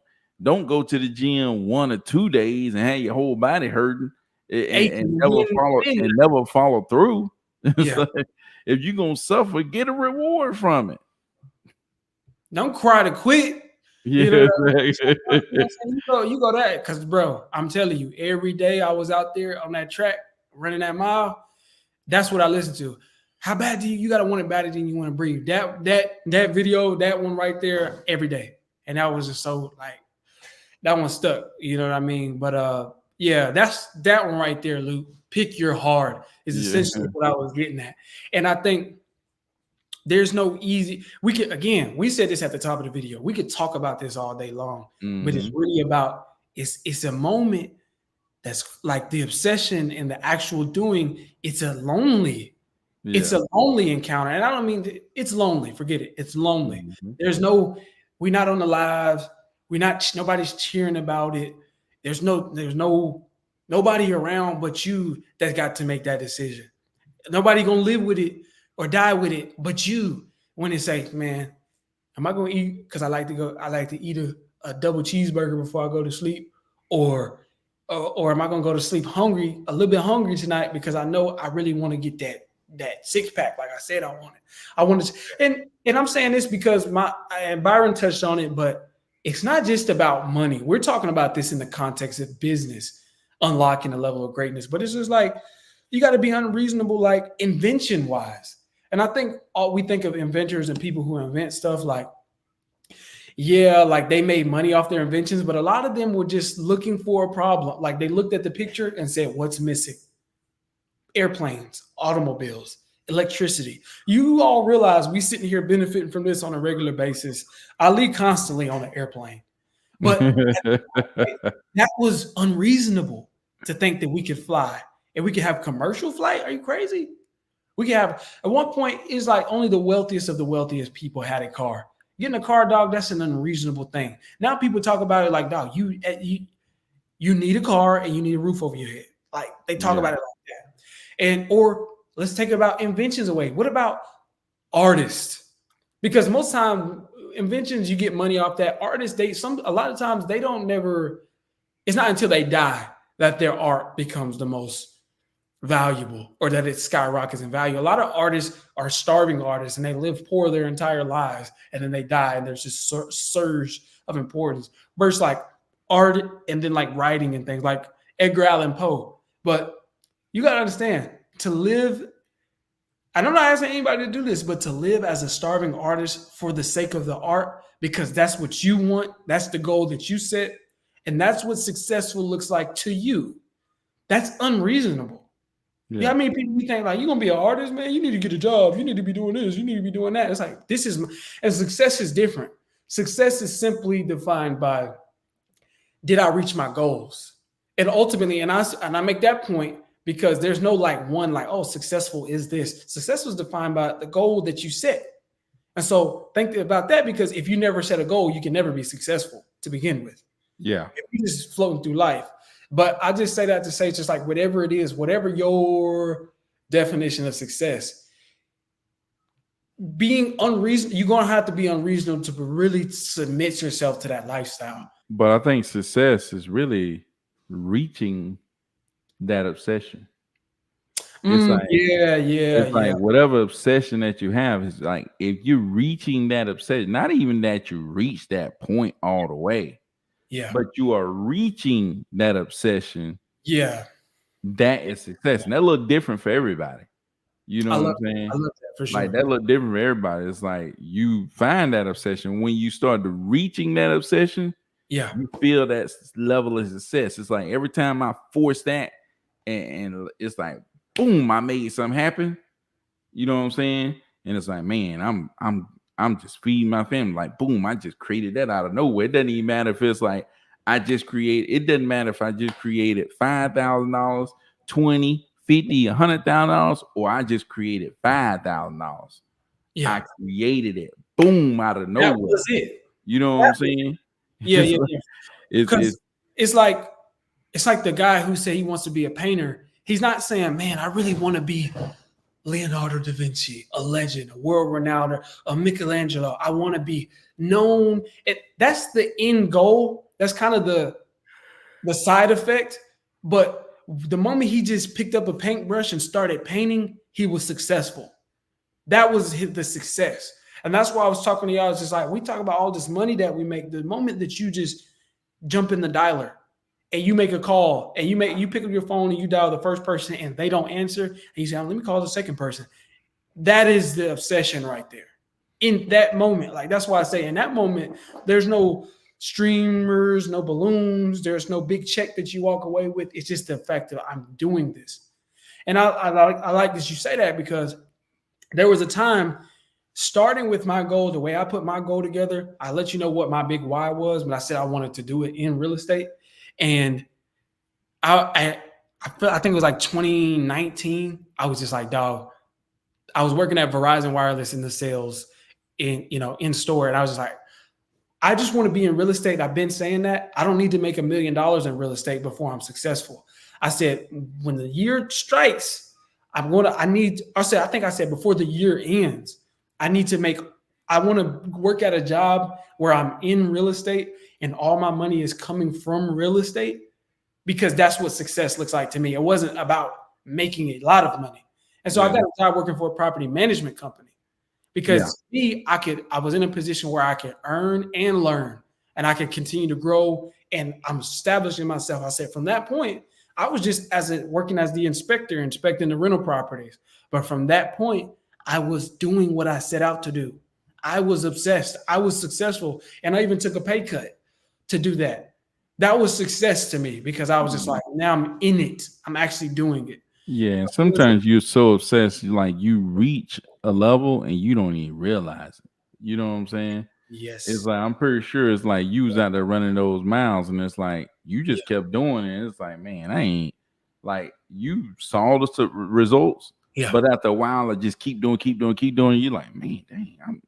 go to the gym 1 or 2 days and have your whole body hurting and never follow through. Yeah. If you're gonna suffer, get a reward from it. Don't cry to quit. You know Yeah, what I mean? You go that because, bro, I'm telling you, every day I was out there on that track running that mile. That's what I listen to. How bad do you got to want it badder than you want to breathe? That video, that one right there, every day, and that was just so like that one stuck. You know what I mean? But yeah, that's that one right there, Luke. Pick your heart is essentially what I was getting at, and I think there's no easy. We said this at the top of the video. We could talk about this all day long, but it's really about it's a moment that's like the obsession and the actual doing. It's a lonely encounter, and I don't mean it's lonely. Forget it. It's lonely. There's no. We're not on the lives. We're not. Nobody's cheering about it. There's nobody around but you that's got to make that decision. Nobody gonna live with it or die with it, but you. When it say, man, am I gonna eat? Because I like to eat a double cheeseburger before I go to sleep, or am I gonna go to sleep hungry, a little bit hungry tonight because I know I really want to get that six pack, like I said I wanted. I wanted to, and I'm saying this because and Byron touched on it, but it's not just about money. We're talking about this in the context of business, unlocking a level of greatness, but it's just like you got to be unreasonable, like invention wise. And I think we think of inventors and people who invent stuff like, yeah, like they made money off their inventions, but a lot of them were just looking for a problem. Like they looked at the picture and said, what's missing? Airplanes, automobiles, electricity. You all realize we sitting here benefiting from this on a regular basis. I leave constantly on an airplane. But that was unreasonable to think that we could fly and we could have commercial flight. Are you crazy? We could have, at one point, it's like only the wealthiest of the wealthiest people had a car. Getting a car, dog, that's an unreasonable thing. Now people talk about it like, dog, you need a car and you need a roof over your head. Like they talk about it like that. Or let's take about inventions away. What about artists? Because most time inventions, you get money off that. Artists, a lot of times they don't never, it's not until they die that their art becomes the most valuable or that it skyrockets in value. A lot of artists are starving artists and they live poor their entire lives and then they die and there's just surge of importance versus like art and then like writing and things like Edgar Allan Poe. But you got to understand, to live, and I'm not asking anybody to do this, but to live as a starving artist for the sake of the art, because that's what you want, that's the goal that you set, and that's what successful looks like to you. That's unreasonable. Yeah, I mean, people be thinking like, you're gonna be an artist, man. You need to get a job. You need to be doing this. You need to be doing that. It's like and success is different. Success is simply defined by, did I reach my goals? And ultimately, and I make that point because there's no like one like, oh, successful is this. Success was defined by the goal that you set. And so think about that, because if you never set a goal, you can never be successful to begin with. Yeah, if you're just floating through life. But I just say that to say, just like whatever it is, whatever your definition of success, being unreasonable, you're going to have to be unreasonable to really submit yourself to that lifestyle. But I think success is really reaching that obsession. It's like, it's like whatever obsession that you have is like, if you're reaching that obsession, not even that you reach that point all the way. Yeah. But you are reaching that obsession. Yeah. That is success. And that look different for everybody. You know what I'm saying? I love that for sure. Like that look different for everybody. It's like you find that obsession. When you start to reaching that obsession, yeah, you feel that level of success. It's like every time I force that and it's like, boom, I made something happen. You know what I'm saying? And it's like, man, I'm just feeding my family. Like, boom, I just created that out of nowhere. It doesn't even matter if it's like I just created. It doesn't matter if I just created $5,000, $20,000, $50,000, $100,000, or I just created $5,000. Yeah, I created it. Boom, out of nowhere. That was it. You know what I'm saying? Yeah. It's like the guy who said he wants to be a painter. He's not saying, man, I really want to be Leonardo da Vinci, a legend, a world-renowned, a Michelangelo. I want to be known. That's the end goal. That's kind of the side effect. But the moment he just picked up a paintbrush and started painting, he was successful. That was the success. And that's why I was talking to y'all. It's just like, we talk about all this money that we make. The moment that you just jump in the dialer and you make a call and you pick up your phone and you dial the first person and they don't answer, and you say, let me call the second person. That is the obsession right there. In that moment, like, that's why I say in that moment, there's no streamers, no balloons, there's no big check that you walk away with. It's just the fact that I'm doing this. And I like that you say that, because there was a time, starting with my goal, the way I put my goal together, I let you know what my big why was, but I said I wanted to do it in real estate. And I think it was like 2019. I was just like, dog, I was working at Verizon Wireless in the sales in store. And I was just like, I just want to be in real estate. I've been saying that. I don't need to make $1 million in real estate before I'm successful. I said, when the year strikes, I think I said before the year ends, I want to work at a job where I'm in real estate and all my money is coming from real estate, because that's what success looks like to me. It wasn't about making a lot of money. And so I got a job working for a property management company, because I was in a position where I could earn and learn, and I could continue to grow, and I'm establishing myself. I said, from that point, I was just working as the inspector, inspecting the rental properties. But from that point, I was doing what I set out to do. I was obsessed. I was successful. And I even took a pay cut to do that. That was success to me, because I was just like, now I'm in it. I'm actually doing it. Yeah, and sometimes you're so obsessed, like you reach a level and you don't even realize it. You know what I'm saying? Yes. It's like, I'm pretty sure it's like you was out there running those miles, and it's like you just kept doing it. It's like, man, I ain't, like, you saw the results, but after a while, I just keep doing. You're like, man, dang,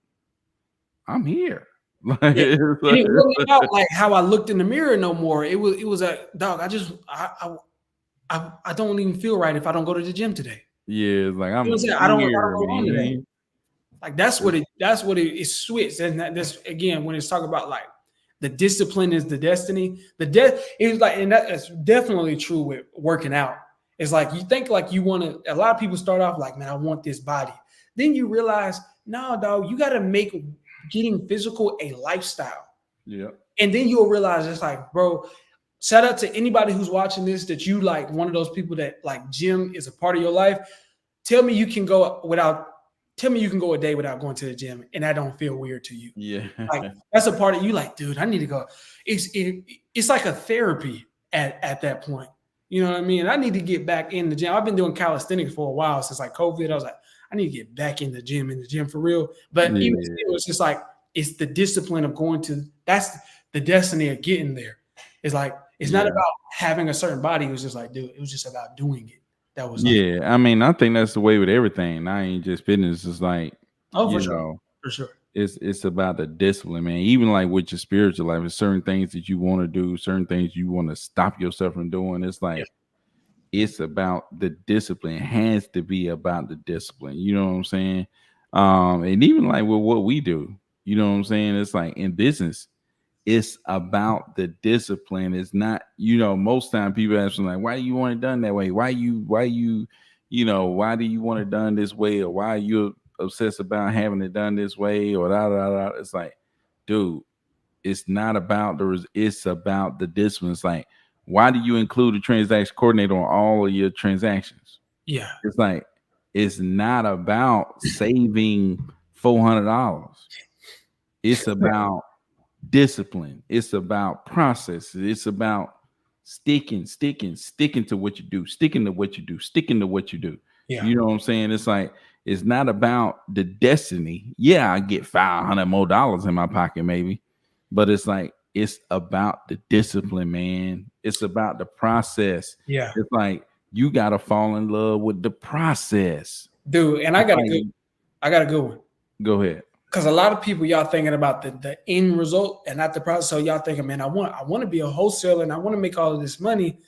I'm here. Like, And it wasn't about like how I looked in the mirror no more. It was a dog. I don't even feel right if I don't go to the gym today. Yeah, it's like, I'm here, here, I don't go on today. man. Like, that's what it switched. And this, again, when it's talking about like the discipline is the destiny, it's like, and that's definitely true with working out. It's like, you think like you want to, a lot of people start off like, man, I want this body. Then you realize, no, dog, you got to make getting physical a lifestyle. Yeah. And then you'll realize, it's like, bro, shout out to anybody who's watching this, that you like one of those people that like gym is a part of your life. Tell me you can go a day without going to the gym and that don't feel weird to you. Yeah. Like, that's a part of you, like, dude, I need to go. It's like a therapy at that point. You know what I mean? I need to get back in the gym. I've been doing calisthenics for a while, since like COVID. I was like, I need to get back in the gym for real. But even still, it's just like, it's the discipline of going to, that's the destiny of getting there. It's like, it's not about having a certain body. It was just like, dude, it was just about doing it. That was like, I mean, I think that's the way with everything. I ain't just fitness. It's like, for sure. It's about the discipline, man. Even like with your spiritual life, there's certain things that you want to do, certain things you want to stop yourself from doing. It's like, it's about the discipline. It has to be about the discipline. You know what I'm saying? And even like with what we do, you know what I'm saying? It's like in business, it's about the discipline. It's not, most time people ask me like, why do you want it done that way? Why do you want it done this way? Or why are you obsessed about having it done this way? Or da. It's like, dude, it's not about it's about the discipline. It's like, why do you include a transaction coordinator on all of your transactions? Yeah. It's like, it's not about saving $400. It's about discipline. It's about process. It's about sticking to what you do, sticking to what you do. Yeah. You know what I'm saying? It's like, it's not about the destiny. Yeah, I get $500 more in my pocket, maybe, but it's like, it's about the discipline, man. It's about the process. Yeah. It's like, you got to fall in love with the process. Dude, and I got a good one. Go ahead. Because a lot of people, y'all thinking about the end result and not the process. So y'all thinking, man, I want to be a wholesaler and I want to make all of this money,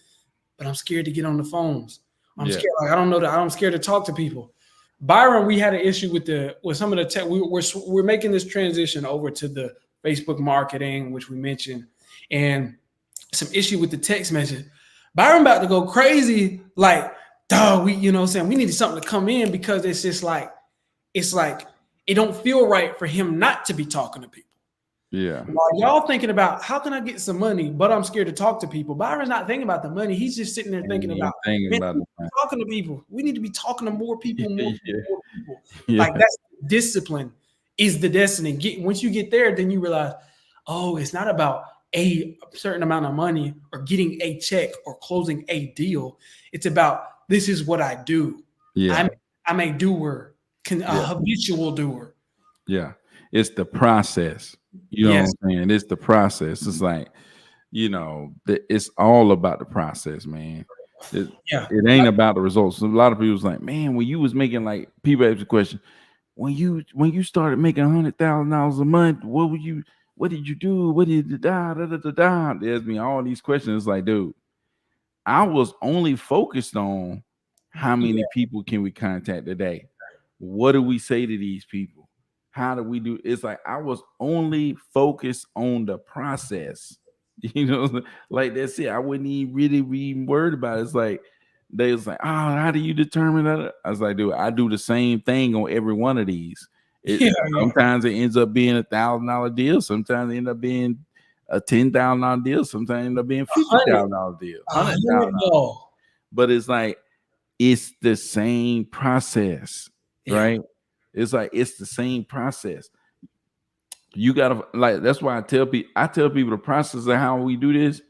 but I'm scared to get on the phones. I'm scared. Like, I don't know that. I'm scared to talk to people. Byron, we had an issue with some of the tech. We're making this transition over to the Facebook marketing, which we mentioned, and some issue with the text message. Byron about to go crazy, like, dog, we needed something to come in, because it's just like, it's like it don't feel right for him not to be talking to people. Yeah. While y'all thinking about how can I get some money, but I'm scared to talk to people. Byron's not thinking about the money. He's just sitting there thinking Ain't even about, thinking man, about we the need to be talking to people. We need to be talking to more people, more people, yeah. more people. Yeah. Like that's discipline is the destiny. Once you get there, then you realize, oh, it's not about a certain amount of money or getting a check or closing a deal. It's about this is what I do. Yeah. I'm a doer, a Yeah. habitual doer. Yeah. It's the process. You know Yes. what I'm saying? It's the process. It's like, it's all about the process, man. It, Yeah. it ain't about the results. A lot of people's like, man, when you was making like people ask the question, when you started making $100,000 a month, what did you do? What did you da? There's me all these questions. It's like, dude, I was only focused on how many people can we contact today? What do we say to these people? How do we do? It's like I was only focused on the process. Like that's it. I wasn't even really being worried about it. It's like they was like, oh, how do you determine that? I was like, dude, I do the same thing on every one of these. Yeah. Sometimes it ends up being $1,000 deal. Sometimes it end up being a $10,000 deal. Sometimes it end up being $50,000 deal, $100,000. But it's like it's the same process, right? It's like it's the same process. You gotta like that's why I tell people the process of how we do this,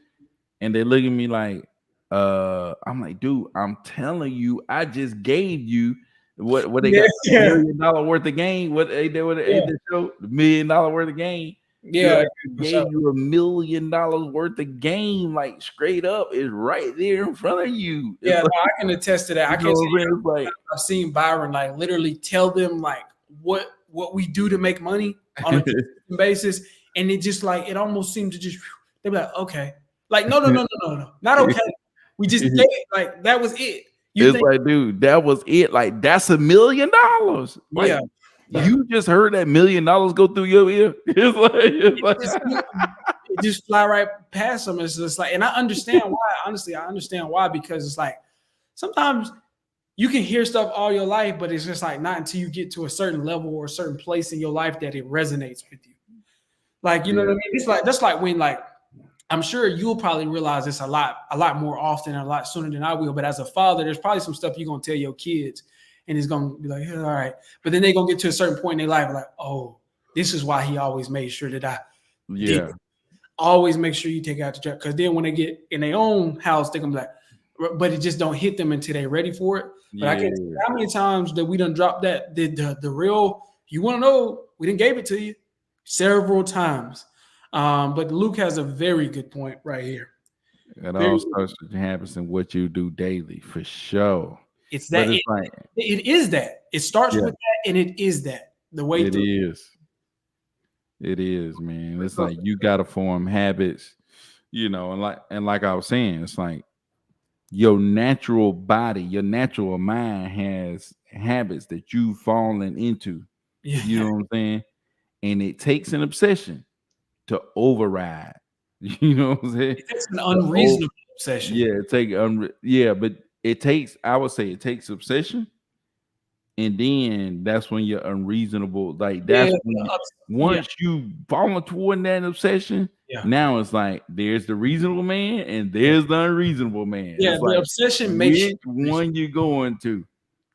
and they look at me like, I'm like, dude, I'm telling you, I just gave you what they got $1 million worth of game. What they did with the show, $1 million worth of game. Dude, I gave you $1 million worth of game, like straight up, is right there in front of you. Yeah, Like, no, I can attest to that. I can't say I've seen Byron like literally tell them like what we do to make money on a consistent basis, and it just like it almost seemed to just they'd be like, okay, like no, not okay. We just did it. Like that was it. It's like, dude, that was it. Like that's $1 million. Like you just heard that $1 million go through your ear. It just fly right past them. It's just like, and I understand why. Honestly, I understand why because it's like sometimes you can hear stuff all your life, but it's just like not until you get to a certain level or a certain place in your life that it resonates with you. Like, you know what I mean? It's like that's like when like I'm sure you'll probably realize this a lot more often and a lot sooner than I will. But as a father, there's probably some stuff you're gonna tell your kids, and it's gonna be like, yeah, all right. But then they're gonna get to a certain point in their life, like, oh, this is why he always made sure that I did it. Always make sure you take out the trash. Because then when they get in their own house, they're gonna be like, but it just don't hit them until they're ready for it. But I can't tell you how many times that we done dropped that the real, you want to know, we didn't gave it to you several times. But Luke has a very good point right here. It all starts to happen in what you do daily, for sure. It's that it is that. It starts with that, and it is that. The way it is. It is, man. It's like you gotta form habits, and like I was saying, it's like your natural body, your natural mind has habits that you've fallen into. Yeah. You know what I'm saying? And it takes an obsession to override. You know what I'm saying? It takes an unreasonable obsession. Yeah, but it takes, I would say it takes obsession. And then that's when you're unreasonable. Like that's when once you fall toward that obsession, now it's like there's the reasonable man and there's the unreasonable man. Yeah, it's the like, obsession makes which one you going to?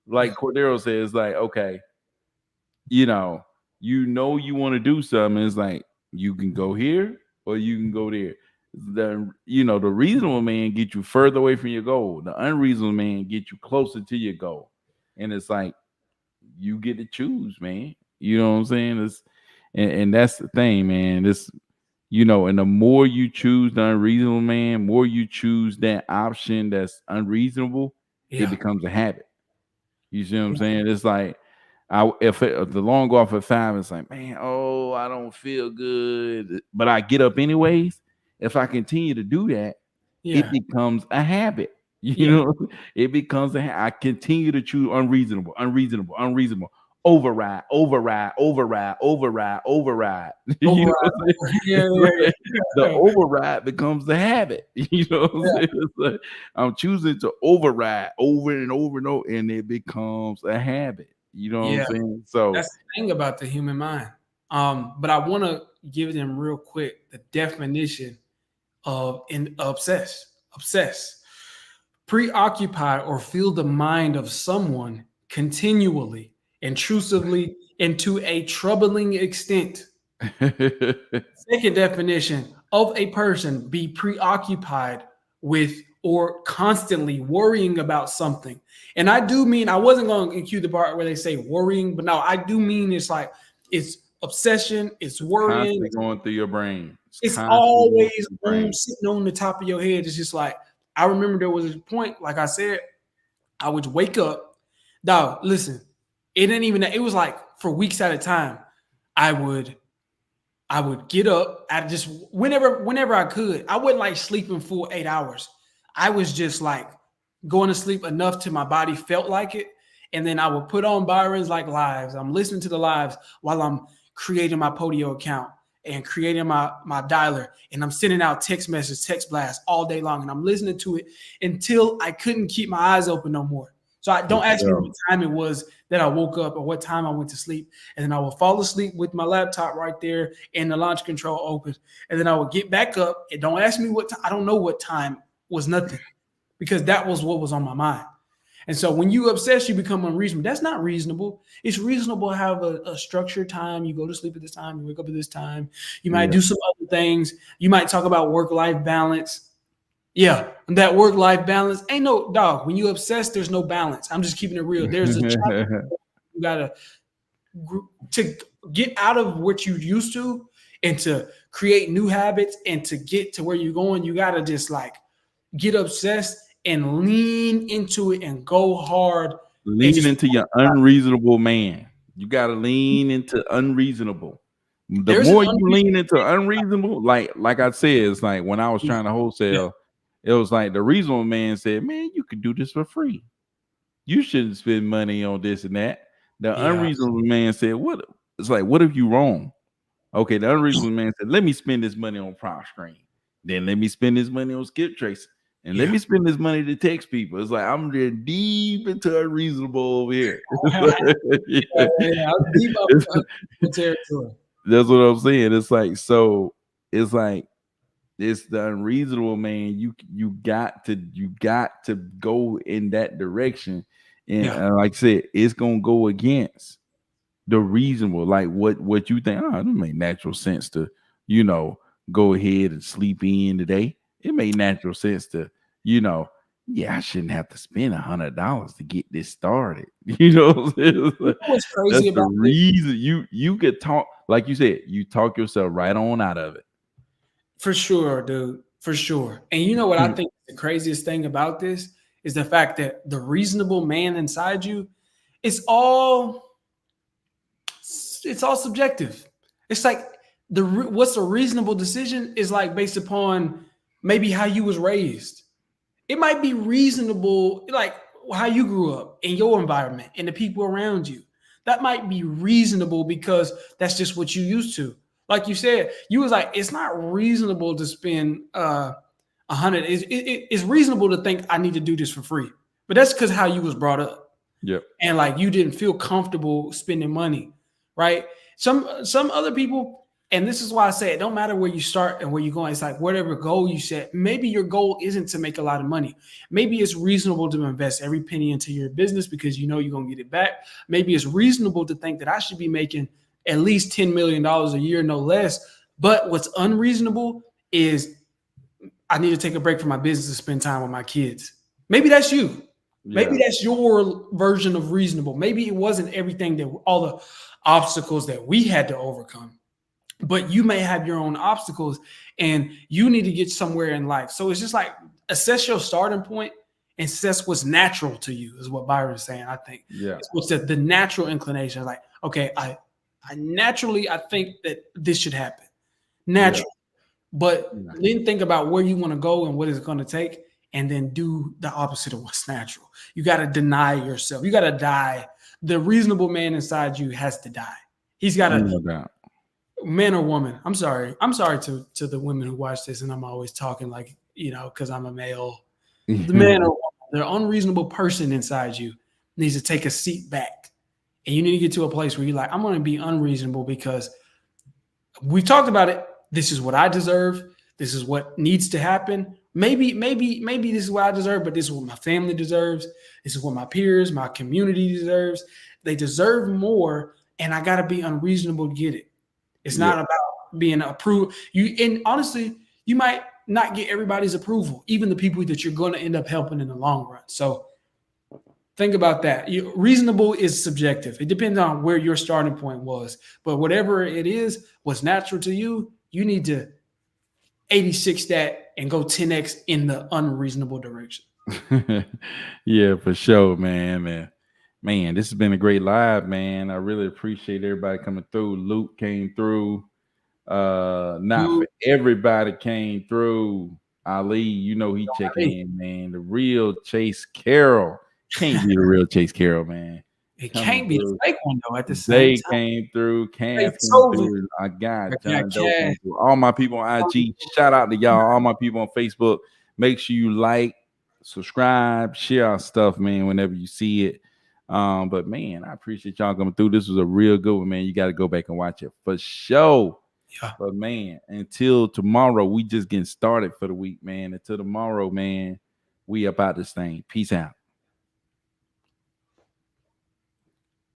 Like Cordero says, like, okay, you want to do something. It's like you can go here or you can go there. The reasonable man get you further away from your goal. The unreasonable man get you closer to your goal. And it's like you get to choose, man. You know what I'm saying? And that's the thing, man. And the more you choose the unreasonable man, more you choose that option that's unreasonable, it becomes a habit. You see what I'm saying? It's like if the long go off at 5, it's like, man, I don't feel good, but I get up anyways. If I continue to do that, it becomes a habit. It becomes I continue to choose unreasonable, override. The override becomes the habit. I'm choosing to override over and over and over, and it becomes a habit. You know what I'm Yeah, saying? So that's the thing about the human mind. But I want to give them real quick the definition of in obsess. Obsess. Preoccupy or fill the mind of someone continually, intrusively, and to a troubling extent. Second definition of a person be preoccupied with or constantly worrying about something. And I do mean, I wasn't going to include the part where they say worrying, but no, I do mean it's like it's obsession, it's worrying, constantly going through your brain. It's it's constantly going always through your on brain. sitting on the top of your head. It's just like I remember there was a point, like I said, I would wake up. Dog, listen, it didn't even. It was like for weeks at a time. I would I would get up at just whenever I could. I wasn't like sleeping full 8 hours. I was just like going to sleep enough till my body felt like it. And then I would put on Byron's like lives. I'm listening to the lives while I'm creating my Podio account and creating my dialer. And I'm sending out text messages, text blasts all day long. And I'm listening to it until I couldn't keep my eyes open no more. So don't ask me what time it was that I woke up or what time I went to sleep. And then I would fall asleep with my laptop right there and the launch control open. And then I would get back up and don't ask me what time. I don't know what time was nothing because that was what was on my mind. And so when you obsess, you become unreasonable. That's not reasonable. It's reasonable to have a structured time. You go to sleep at this time, you wake up at this time. You might do some other things. You might talk about work-life balance. Yeah, that work-life balance ain't no dog. When you obsess, there's no balance. I'm just keeping it real. There's a you gotta to get out of what you used to and to create new habits and to get to where you're going. You gotta just like get obsessed and lean into it and go hard. And Lean just into your unreasonable man. You got to lean into unreasonable. The there's an more you unreasonable lean into unreasonable, like I said, it's like when I was trying to yeah, wholesale, it was like the reasonable man said, "Man, you could do this for free. You shouldn't spend money on this and that." The yeah, unreasonable man said, "What?" It's like, "What if you wrong?" Okay, the unreasonable man said, "Let me spend this money on prop screen. Then let me spend this money on skip tracing. And let yeah. me spend this money to text people." It's like I'm just deep into unreasonable over here. Yeah, yeah, I'm deep up It's- in territory. that's what I'm saying. It's like so. It's like it's the unreasonable man. You got to go in that direction, and Yeah, like I said, it's gonna go against the reasonable, like what you think. Oh, it make natural sense to, you know, go ahead and sleep in today. It made natural sense to, you know, yeah, I shouldn't have to spend $100 to get this started. You know what I'm saying? It's you like, know what's that's crazy the about this? reason you could talk, like you said, you talk yourself right on out of For sure, dude. For sure. And you know what I it. think the craziest thing about this is the fact that the reasonable man inside you, it's all it's all subjective. It's like what's a reasonable decision is like based upon maybe how you was raised. It might be reasonable, like how you grew up in your environment and the people around you. That might be reasonable because that's just what you used to. Like you said, you was like, it's not reasonable to spend 100. It's reasonable to think I need to do this for free, but that's because how you was brought up Yep. and like you didn't feel comfortable spending money, right? Some other people, and this is why I say it don't matter where you start and where you're going. It's like whatever goal you set. Maybe your goal isn't to make a lot of money. Maybe it's reasonable to invest every penny into your business because you know you're gonna get it back. Maybe it's reasonable to think that I should be making at least $10 million a year, no less. But what's unreasonable is I need to take a break from my business to spend time with my kids. Maybe that's you. Maybe Yeah. that's your version of reasonable. Maybe it wasn't everything that all the obstacles that we had to overcome, but you may have your own obstacles and you need to get somewhere in life. So it's just like assess your starting point and assess what's natural to you, is what Byron's saying. I think Yeah. it's what's the natural inclination. Like, okay, I naturally I think that this should happen. Yeah. Natural. But Yeah. then think about where you want to go and what it's going to take, and then do the opposite of what's natural. You got to deny yourself. You got to die. The reasonable man inside you has to die. He's got to, No doubt. man or woman. I'm sorry. I'm sorry to the women who watch this, and I'm always talking like, because I'm a male. The man or woman, the unreasonable person inside you needs to take a seat back And you need to get to a place where you're like, I'm going to be unreasonable because we've talked about it. This is what I deserve. This is what needs to happen. Maybe this is what I deserve, but this is what my family deserves. This is what my peers, my community deserves. They deserve more, and I got to be unreasonable to get it. It's not about being approved. And honestly, you might not get everybody's approval, even the people that you're going to end up helping in the long run. So think about that. Reasonable is subjective. It depends on where your starting point was. But whatever it is, what's natural to you, you need to 86 that and go 10x in the unreasonable direction. Yeah, for sure, man. Man, this has been a great live, man. I really appreciate everybody coming through. Luke came through. Not for everybody came through. Ali, you know he checking in, man. The real Chase Carroll. Can't be the real Chase Carroll, man. It can't be the fake one, though, at the same They time. came through. Cass came Totally. through. I got I John got Doe came Cass. through. All my people on IG. Shout out to y'all. All my people on Facebook. Make sure you like, subscribe, share our stuff, man, whenever you see it. But man, I appreciate y'all coming through. This was a real good one, man. You got to go back and watch it for sure. Yeah. But man, until tomorrow, we just getting started for the week, man. Until tomorrow, man, we about this thing. Peace out.